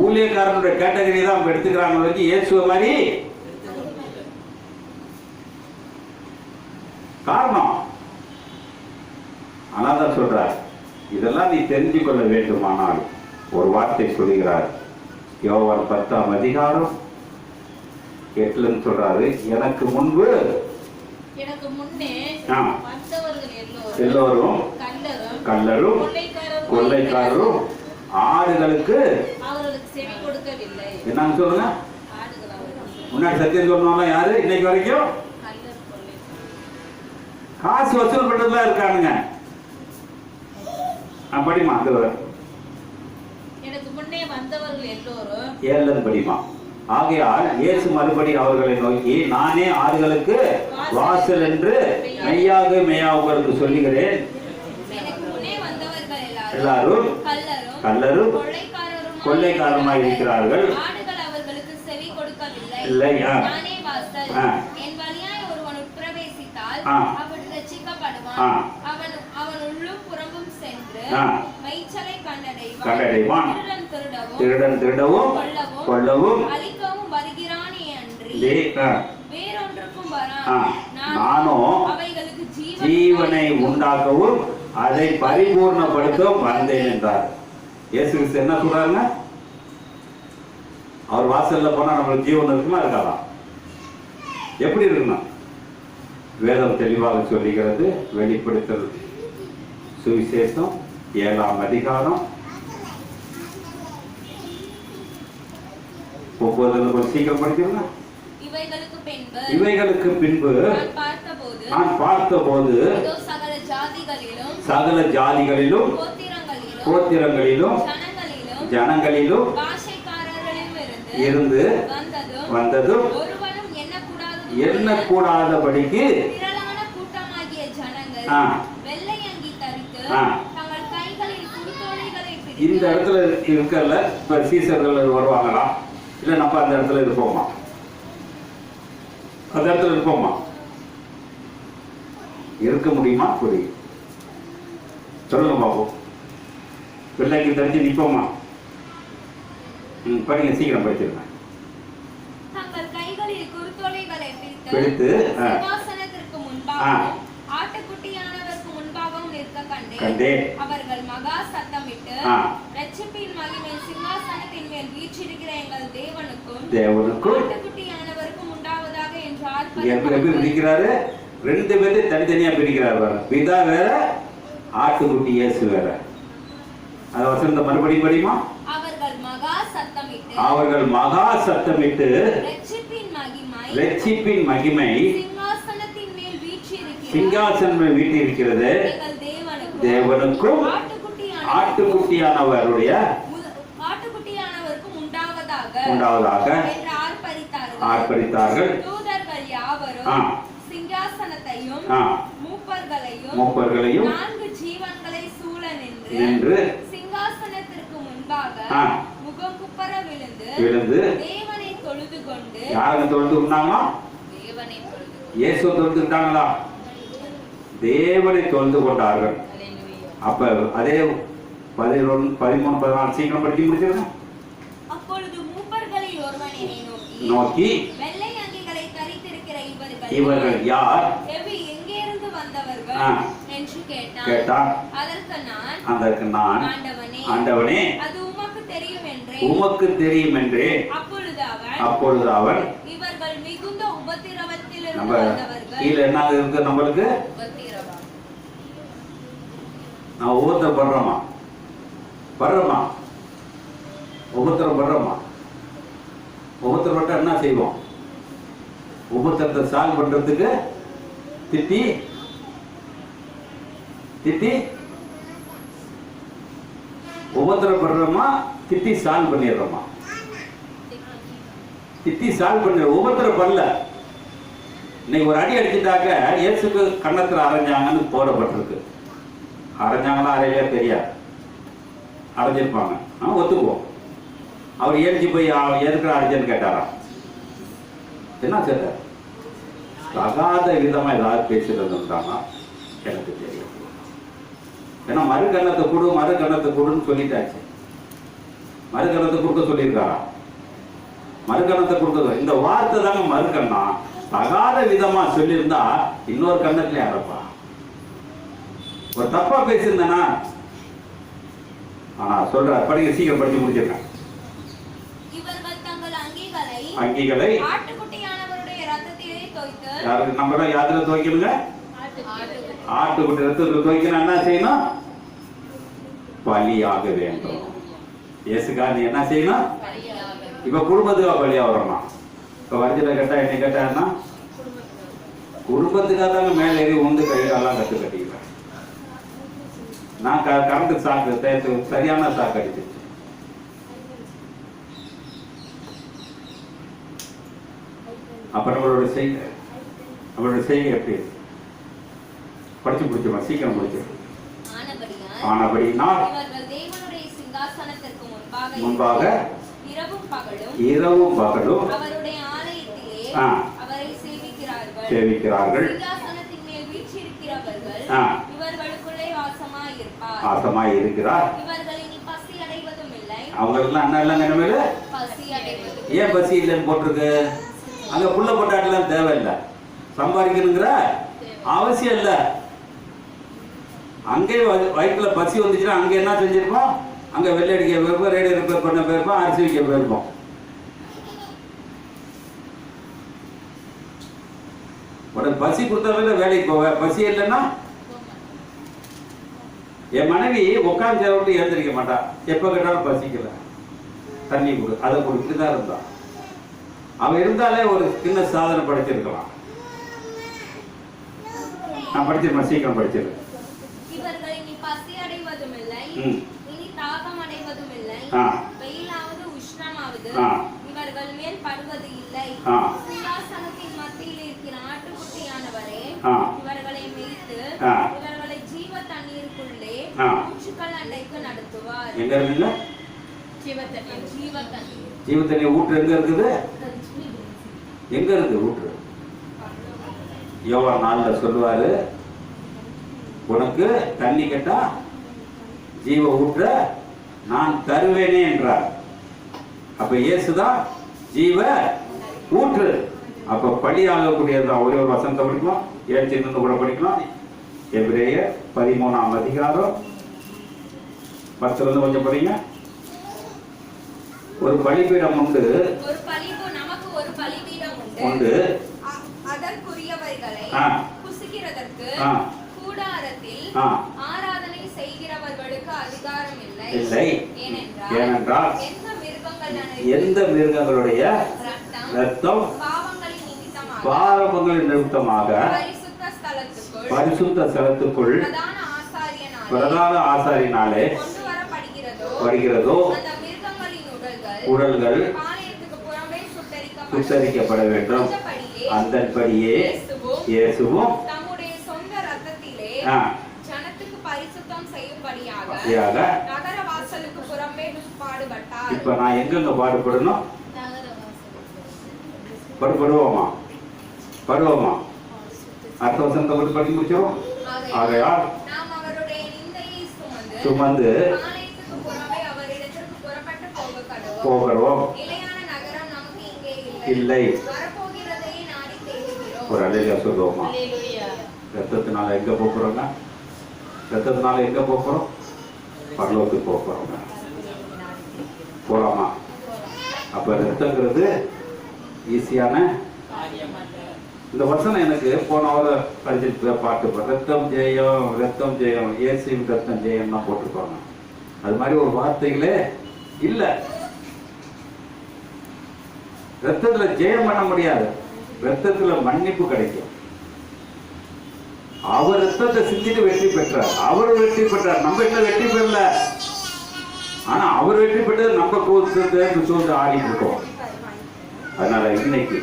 ஊழியக்காரனுடைய கேட்டகரி தான் எடுத்துக்கிறாங்க. இயேசுவ மாதிரி காரணம். ஆனாதான் சொல்றார், இதெல்லாம் நீ தெரிஞ்சு கொள்ள வேண்டுமானால் ஒரு வார்த்தை சொல்லுகிறார். யோவான் 10ஆம் அதிகாரம் 8 சொல்றாரு, எனக்கு முன்பே வந்தவர்கள் எல்லோரும் கள்ளரும் கொள்ளைக்காரரும் ஆடுகளுக்கு செவி கொடுக்கவில்லை. என்னன்னு சொல்லுங்க. முன்னாடி சத்தியம் சொன்னவங்க யாரு? இன்னைக்கு வரைக்கும் காசு வசூல் பண்றதுல இருக்கானுங்க. படிமா அது எனக்கு முன்னே வந்தவர்கள் எல்லோரும் 7 படிமா. ஆகையால் இயேசு மறுபடி அவர்களை நோக்கி, நானே ஆடுகளுக்கு வாசல் என்று மெய்யாக சொல்லுகிறேன். எல்லாரும் கள்ளரும் கொள்ளைக்காரமாய் இருக்கிறார்கள். இல்லையா? கண்டடைவான். திருடன் திருடவும் கொல்லவும் நானோ ஜீவனை உண்டாக்கவும் அதை பரிபூர்ணப்படுத்தவும் வந்தேன் என்றார். இயேசு கிறிஸ்து என்ன சொல்றாங்க? அவர் வாசல்ல போனா நம்மளுக்கு ஜீவன் இருக்குமா இருக்காதா? எப்படி இருக்கணும்? வேதம் தெளிவாக சொல்லுகிறது. வெளிப்படுத்தல் சுவிசேஷம் 7ஆம் அதிகாரம் 9 சீக்கிரம் படிக்கணும். இவைகளுக்கு பின்பு நான் பார்த்தபோது சகல ஜாதிகளிலும் கோத்திரங்களிலும் ஜனங்களிலும் இருந்து வந்ததும் எண்ணக்கூடாதபடிக்கு இந்த இடத்துல இருக்கல. இப்ப சீசர்கள் வருவாங்களா? இல்ல நம்ம அந்த இடத்துல இருப்போமா? அந்த இடத்துல இருப்போமா? இருக்க முடியுமா? புரியும். சொல்லுங்க பாப்போம். பிள்ளைக்கு தெரிஞ்சு நிற்போமா? படிங்க, சீக்கிரம் படிச்சிருங்க. பிடித்து ஆட்டுக்குட்டியானவருக்கு முன்பாகவும் நிற்க கண்டே அவர்கள் மகா சத்தமிட்டு இரட்சிப்பின் மகிமை சிங்காசனத்தின் மேல் வீற்றிருக்கிற எங்கள் தேவனுக்கும் ஆட்டுக்குட்டியானவருக்கும் உண்டாவதாக என்று எப்படி பிரிக்கிறாரு? 2 பேரும் தனித்தனியா பிரிக்கிறார். பிதா வேற, ஆட்டுக்குட்டி இயேசு வேற. அது வசனத்தை மறுபடியும் படிமா. அவர்கள் மகா சத்தமிட்டு இரட்சிப்பின் மகிமை சிங்காசனம் மேல் வீற்றிருக்கிறது தேவனுக்கும் ஆட்டுக்குட்டியானவருடைய உண்டாவதாக ஆர்ப்பரித்தார்கள். சிங்காசனத்தையும் மூப்பர்களையும் 4 ஜீவன்களை சூழ நின்று சிங்காசனத்திற்கு முன்பாக முகம் குப்புற விழுந்து தேவனை தொழுது கொண்டு. யாரை தொழுது கொண்டாங்களா? இயேசு தொழுதுட்டாங்களா? தேவனை தொழுது கொண்டார்கள். அப்ப அதே 11, 13, 14 சீக்கிரம் படிச்சு முடிச்சிருங்க. அப்பொழுது மூப்பர்களில் ஒருவனை நோக்கி வெள்ளை அங்கிகளை தரித்திருக்கிற இவர்கள் யார்? எங்கே இருந்து வந்தவர்கள் என்று கேட்டான். அதற்கு நான் ஆண்டவனே அது உமக்கு தெரியும் என்றே. அப்பொழுது அவன் இவர்கள் மிகுந்த உபத்திரவத்திலிருந்து வந்தவர்கள். கீழ என்ன இருக்கு நம்மளுக்கு? நான் உபத்திரப்படுறோமா? உபத்திரப்பட்டா என்ன செய்வோம்? உபத்திரத்தை சால்வ் பண்றதுக்கு திட்டி உபத்திரப்படுறோமா? திட்டி சால்வ் பண்ணிடுறோமா? திட்டி சால்வ் பண்ண உபத்திரப்படல. இன்னைக்கு ஒரு அடி அடிச்சுட்டாக்க இயேசுக்கு கன்னத்துல அரைஞ்சாங்கன்னு போடப்பட்டிருக்கு. அரைஞ்சாங்களா அரையிலே தெரியாது. அரைஞ்சிருப்பாங்க, ஒத்துக்குவோம். அவர் ஏறிச்சு போய் எதுக்குற அடிச்சேன்னு கேட்டாரா? என்ன சார் தகாத விதமா ஏதாவது பேசுறதுன்றாங்க எனக்கு தெரியும். ஏன்னா மறுகண்ணத்தை கொடுன்னு சொல்லிட்டாச்சு. மறுகண்ணத்தை கொடுக்க சொல்லியிருக்காரா? மறுகண்ணத்தை கொடுக்க இந்த வார்த்தை தாங்க மறுகண்ணா. தகாத விதமா சொல்லியிருந்தா இன்னொரு கண்ணத்துல யாரப்பா? ஒரு தப்பா பேசியிருந்தேனா? ஆனா சொல்ற படிக்க சீக்கிரம் படிச்சு முடிச்சிருக்கேன். அங்கிகளை யாருக்கு நம்ம யாத்திரை துவைக்கணுங்க? ஆட்டுக்குட்டி ரத்தத்தில் துவைக்கணும். என்ன செய்யணும்? பலியாக வேண்டும். இயேசுக்கா நீ என்ன செய்யணும்? இப்ப குடும்பத்துக்காக பலியா வரணும். இப்ப வரிஜில கேட்டா என்ன கேட்டாருன்னா குடும்பத்துக்காக தாங்க மேல ஏறி உந்து கையெல்லாம் கட்டிக்கிறேன். நான் கரண்ட் சாக்கு சரியான சாக்கு அடிச்சிருச்சு. அப்ப நம்மளோட செய்கை எப்படி படிச்சு முடிச்சிடும்? சீக்கிரம் முடிச்சிடும். ஆனபடியினால் முன்பாக இரவும் பகலும் அவரை சேவிக்கிறார்கள். வாசமாய் இருக்கிறார். அவங்களுக்குலாம் என்ன எல்லாம் நினைமையில ஏன் பசி இல்லைன்னு போட்டிருக்கு? அங்க புள்ள பொட்டாட்டெல்லாம் தேவையில்லை, சம்பாதிக்கணுங்கிற அவசியம் இல்லை. அங்கே வயிற்றுல பசி வந்துச்சுன்னா அங்கே என்ன செஞ்சிருப்போம்? அங்கே வெள்ளை அடிக்க போயிருப்போம், ரேடியோ ரிப்பேர் பண்ண போயிருப்போம், அரிசி வைக்க போயிருப்போம். உனக்கு பசி கொடுத்தவரை வேலைக்கு போவ, பசி இல்லைன்னா என் மனைவி உட்காந்து விட்டு எழுந்திருக்க மாட்டா, எப்ப கேட்டாலும் பசிக்கல தண்ணி கொடு, அதை கொடுத்துட்டு தான் இருந்தான். அவன் இருந்தாலே ஒரு சின்ன சாதனை படைச்சிருக்கலாம். நான் படிச்சிருக்கேன், சீக்கிரம் படிச்சிருக்கேன். இவர்கள் இனி பசி அடைவதும் இல்லை, இனி தாகம் அடைவதும் இல்லை, வெயிலாவது உஷ்ணமாவது இவர்கள் மேல் படுவது இல்லை. சிங்காசனத்தின் மத்தியில் இருக்கிற ஆட்டுக்குட்டியானவரே இவர்களை மேய்த்து இவர்களை ஜீவ தண்ணீருக்குள்ளே ஊற்றுக்கள் அண்டைக்கு நடத்துவார். எங்க இருக்குல்ல ஜீவ தண்ணீர், ஜீவ தண்ணீர் ஊற்று எங்க இருக்குது? எங்க இருக்கு ஊற்று? யோவான் 4 சொல்லுவாரு, உனக்கு தண்ணி கேட்டா ஜீவ ஊற்ற நான் தருவேனே என்றார். அப்ப இயேசுதான் ஜீவ ஊற்று. அப்ப பலியாகக்கூடியதுதான். ஒரே ஒரு வசனத்தை படிக்கலாம், 7 கூட படிக்கலாம். எபிரேயர் 13ஆம் அதிகாரம் 10 கொஞ்சம் படிங்க. ஒரு பலிபீடம் உண்டு, நமக்கு ஒரு பலிபீடம் உண்டு, அதற்குரியவைகளை புசிக்கிறதற்கு கூடாரத்தில் ஆராதனை செய்கிறவர்களுக்கு அதிகாரம் இல்லை. ஏனென்றால் எந்த மிருகங்களுடைய ரத்தம் பாவங்களின் நிமித்தமாக பரிசுத்த ஸ்தலத்துக்குள் பிரதான ஆசாரியனாலே வருகிறதோ உடல்கள் சுத்தரிக்கப்பட வேண்டும். அந்தபடியே இயேசுவும் சொந்த ரத்தத்திலே ஜனத்துக்கு பரிசுத்தம் செய்யும்படியாக நகர வாசலுக்கு புறம்பே பாடுபட்டார். இப்ப நான் எங்கெங்க பாடுபடணும்? படுவோமா? அடுத்த வசனத்தை மட்டும் படிக்க முடிச்சிடும். ஆகையால் நாம் அவருடைய நிந்தையை சுமந்து ஆலயத்துக்கு புறம்பே அவரிடத்திற்கு புறப்பட்டு போகிறோம். நிலையான நகரம் நமக்கு இங்கே இல்லை. வரப்போகிறதை நாடி தேடுகிறோம். ஒரு அல்லேலூயா சொல்லுவோமா? ரத்தத்தினால எங்க போறோங்க? ரத்தத்தினால எங்க போறோம்? பரலோகத்துக்கு போறோங்க. போலாமா? அப்ப ரத்தங்கிறது ஈஸியான இந்த வசனம் எனக்கு போன வாரம் படிச்சிருக்க பாட்டு, ரத்தம் ஜெயம், ரத்தம் ஜெயம், இயேசுவின் ரத்தம் ஜெயம் தான் போட்டிருப்பாங்க. அது மாதிரி ஒரு வார்த்தைகளே இல்ல. ரத்தத்துல ஜெயம் பண்ண முடியாது, ரத்தத்துல மன்னிப்பு கிடைக்கும். அவர் ரத்தத்தை சிந்திட்டு வெற்றி பெற்றார். அவர் வெற்றி பெற்றார், நம்ம என்ன வெற்றி பெறல. ஆனா அவர் வெற்றி பெற்றது நம்ம சூழ்ந்து ஆடிட்டு இருக்கோம். அதனால இன்னைக்கு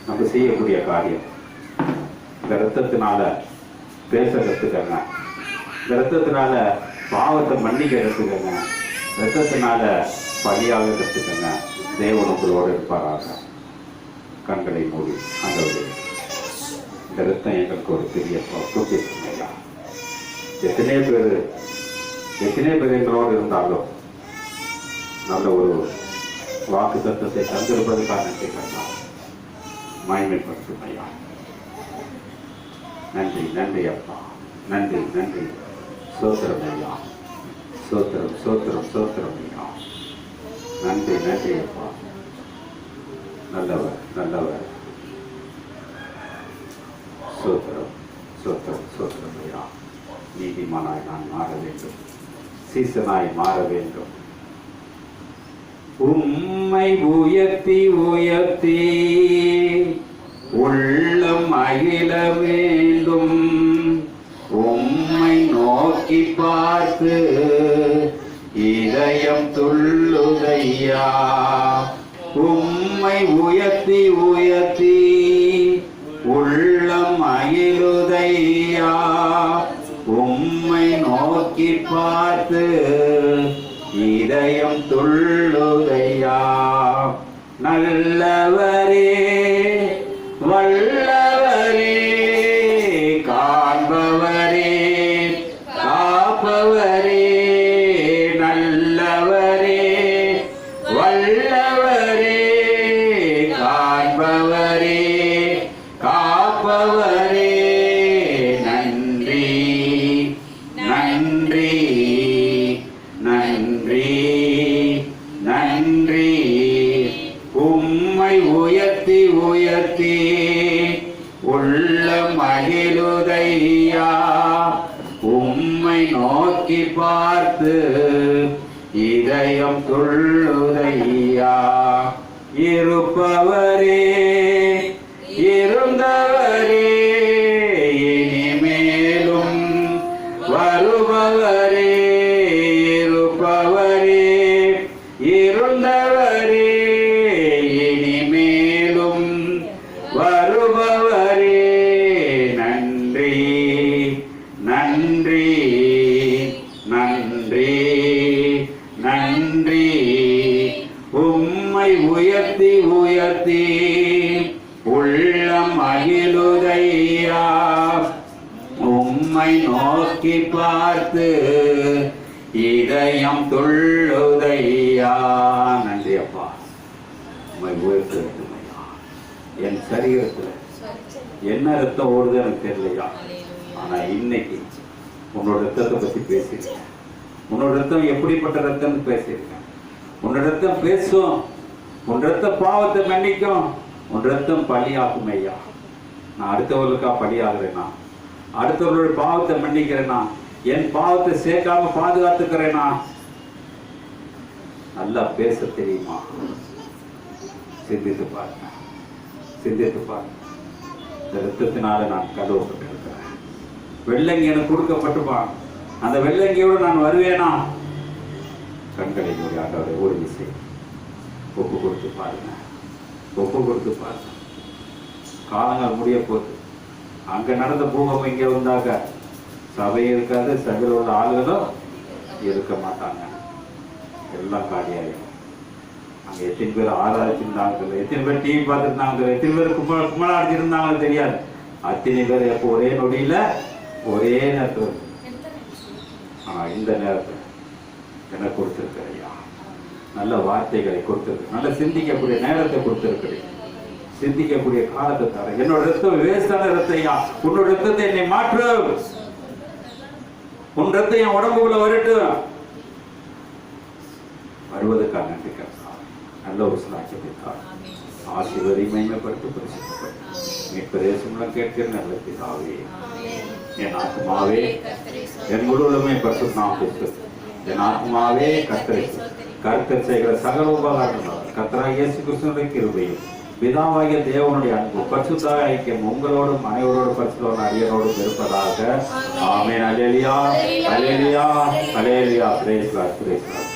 நம்ம செய்யக்கூடிய காரியம், இந்த ரத்தத்தினால பேச கத்துக்கங்க, இந்த ரத்தத்தினால பாவத்தை மன்னிக்க கத்துக்கங்க, ரத்தத்தினால பலியாக கத்துக்கங்க. தேவன் உங்களோடு இருப்பாராக. கண்களை மூடி ஆண்டவரே, இந்த ரத்தம் எங்களுக்கு ஒரு பெரிய பொக்கிஷம். எத்தனை பேர் எங்களோடு இருந்தாலும் நல்ல ஒரு வாக்கு தத்துவத்தை தந்திருப்பதற்காக நன்றி கண்ணா, மகிமைப்படுத்தும் ஐயா. நன்றி நன்றி அப்பா, நன்றி நன்றி. சோத்திரம் ஐயா, சோத்திரம் சோத்திரம் சோத்திரம் ஐயா. நன்றி நன்றி அப்பா, நல்லவர் நல்லவர். சோத்திரம் சோத்திரம் சோத்திரம் ஐயா. நீதிமானாய் நான் மாற வேண்டும், சீசனாய் மாற வேண்டும். உம்மை உயர்த்தி உயர்த்தி உள்ளம் அகில வேண்டும். உம்மை நோக்கி பார்த்து இதயம் துள்ளுதையா. உம்மை உயர்த்தி உயர்த்தி உள்ளம் அகிலுதையா. உம்மை நோக்கி பார்த்து இதயம் துள்ளுதையா. நல்லவரே வல்லவரே காண்பவரே காப்பவரே. நல்லவரே வல்லவரே காண்பவரே காப்பவரே. நன்றி நன்றி நன்றி நன்றி. உம்மை உயர்த்தி உயர்த்தி உள்ள மகிழுதையா உம்மை நோக்கி பார்த்து இதயம் துள்ளுதையா இருப்பவரே இருந்தவரே இனிமேலும் வருபவரே இருப்பவரே இருந்தவரே இனிமேலும் வருபவரே நன்றி நன்றி நன்றி நன்றி உம்மை உயர்த்தி உயர்த்தி உள்ளம் மகிழுதையா உம்மை நோக்கி பார்த்து இதயம் துள்ளுதையா நன்றி அப்பா உம்மை உயர்த்துகிறேன் ஐயா என் சரீரத்தில் என்ன ரத்தம் ஓடுது எனக்கு தெரியலையா ஆனா இன்னைக்கு உன்னோட ரத்தத்தை பத்தி பேசியிருக்கேன் உன்னோட ரத்தம் எப்படிப்பட்ட ரத்தம்னு பேசியிருக்கேன் உன்னோட ரத்தம் பேசும் உன் ரத்தம் பாவத்தை மன்னிக்கும் உன் ரத்தம் பலியாகும் ஐயா நான் அடுத்தவர்களுக்கா பலியாகிறேனா அடுத்தவர்களுடைய பாவத்தை மன்னிக்கிறேனா என் பாவத்தை சேர்க்காம பாதுகாத்துக்கிறேனா நல்லா பேச தெரியுமா சிந்தித்து பாருங்க சிந்தித்து பாருங்க இந்த ரத்தத்தினால நான் கழுவப்பட்டிருக்கிறேன் வெள்ளங்கி எனக்கு கொடுக்கப்பட்டுப்பான் அந்த வெள்ளங்கியோடு நான் வருவேனா கண்களை மூடி ஆண்டவரை ஒரு விசை ஒப்பு கொடுத்து பாருங்க ஒப்பு கொடுத்து பாருங்க காலங்கள் முடிய போகுது அங்க நடந்த பூகம்பம் இங்க வந்தாக்க சபை இருக்காது சபையில் உள்ள ஆளுகளும் இருக்க மாட்டாங்க எல்லாம் காலியாயிடும் அங்க எத்தனை பேர் ஆராய்ச்சிருந்தாங்க எத்தனை பேர் டிவி பார்த்துருந்தாங்க எத்தனை பேர் கும்பலா அடிச்சிருந்தாங்க தெரியாது அத்தனை பேர் எப்போ ஒரே நொடியில ஒரே நேரத்தில் இந்த நேரத்தில் என்ன கொடுத்திருக்கிறையா நல்ல வார்த்தைகளை கொடுத்திருக்கு நல்ல சிந்திக்கக்கூடிய நேரத்தை கொடுத்திருக்கிறேன் சிந்திக்கக்கூடிய காலத்தை தர என்னோட ரத்தம் வேஸ்டான ரத்தையா உன்னோட ரத்தத்தை என்னை மாற்று உன் ரத்தம் என் உடம்புக்குள்ள வரட்டும் வருவதற்காக நன்றி கர்த்தா நல்ல ஒரு சாட்சியத்திற்காக ஆசீர்வதி மகிமைப்படுத்தி பரிசுத்தப்பட்டு மீட்பு தேசம்லாம் கேட்கிற நல்ல பிதாவே என் ஆத்மாவே என் முழுவதுமே பரிசுத்தம் என் ஆத்மாவே கர்த்தர் செய்கிற சகல உபகாரங்கள் கர்த்தராகிய இயேசு கிறிஸ்துவின் கிருபையும் பிதாவாகிய தேவனுடைய அன்பு பரிசுத்த ஐக்கியம் உங்களோடும் அனைவரோடும் பரிசுத்தவன் அரியனோடும் இருப்பதாக ஆமென். அல்லேலூயா அல்லேலூயா அல்லேலூயா. Praise Lord praise Lord.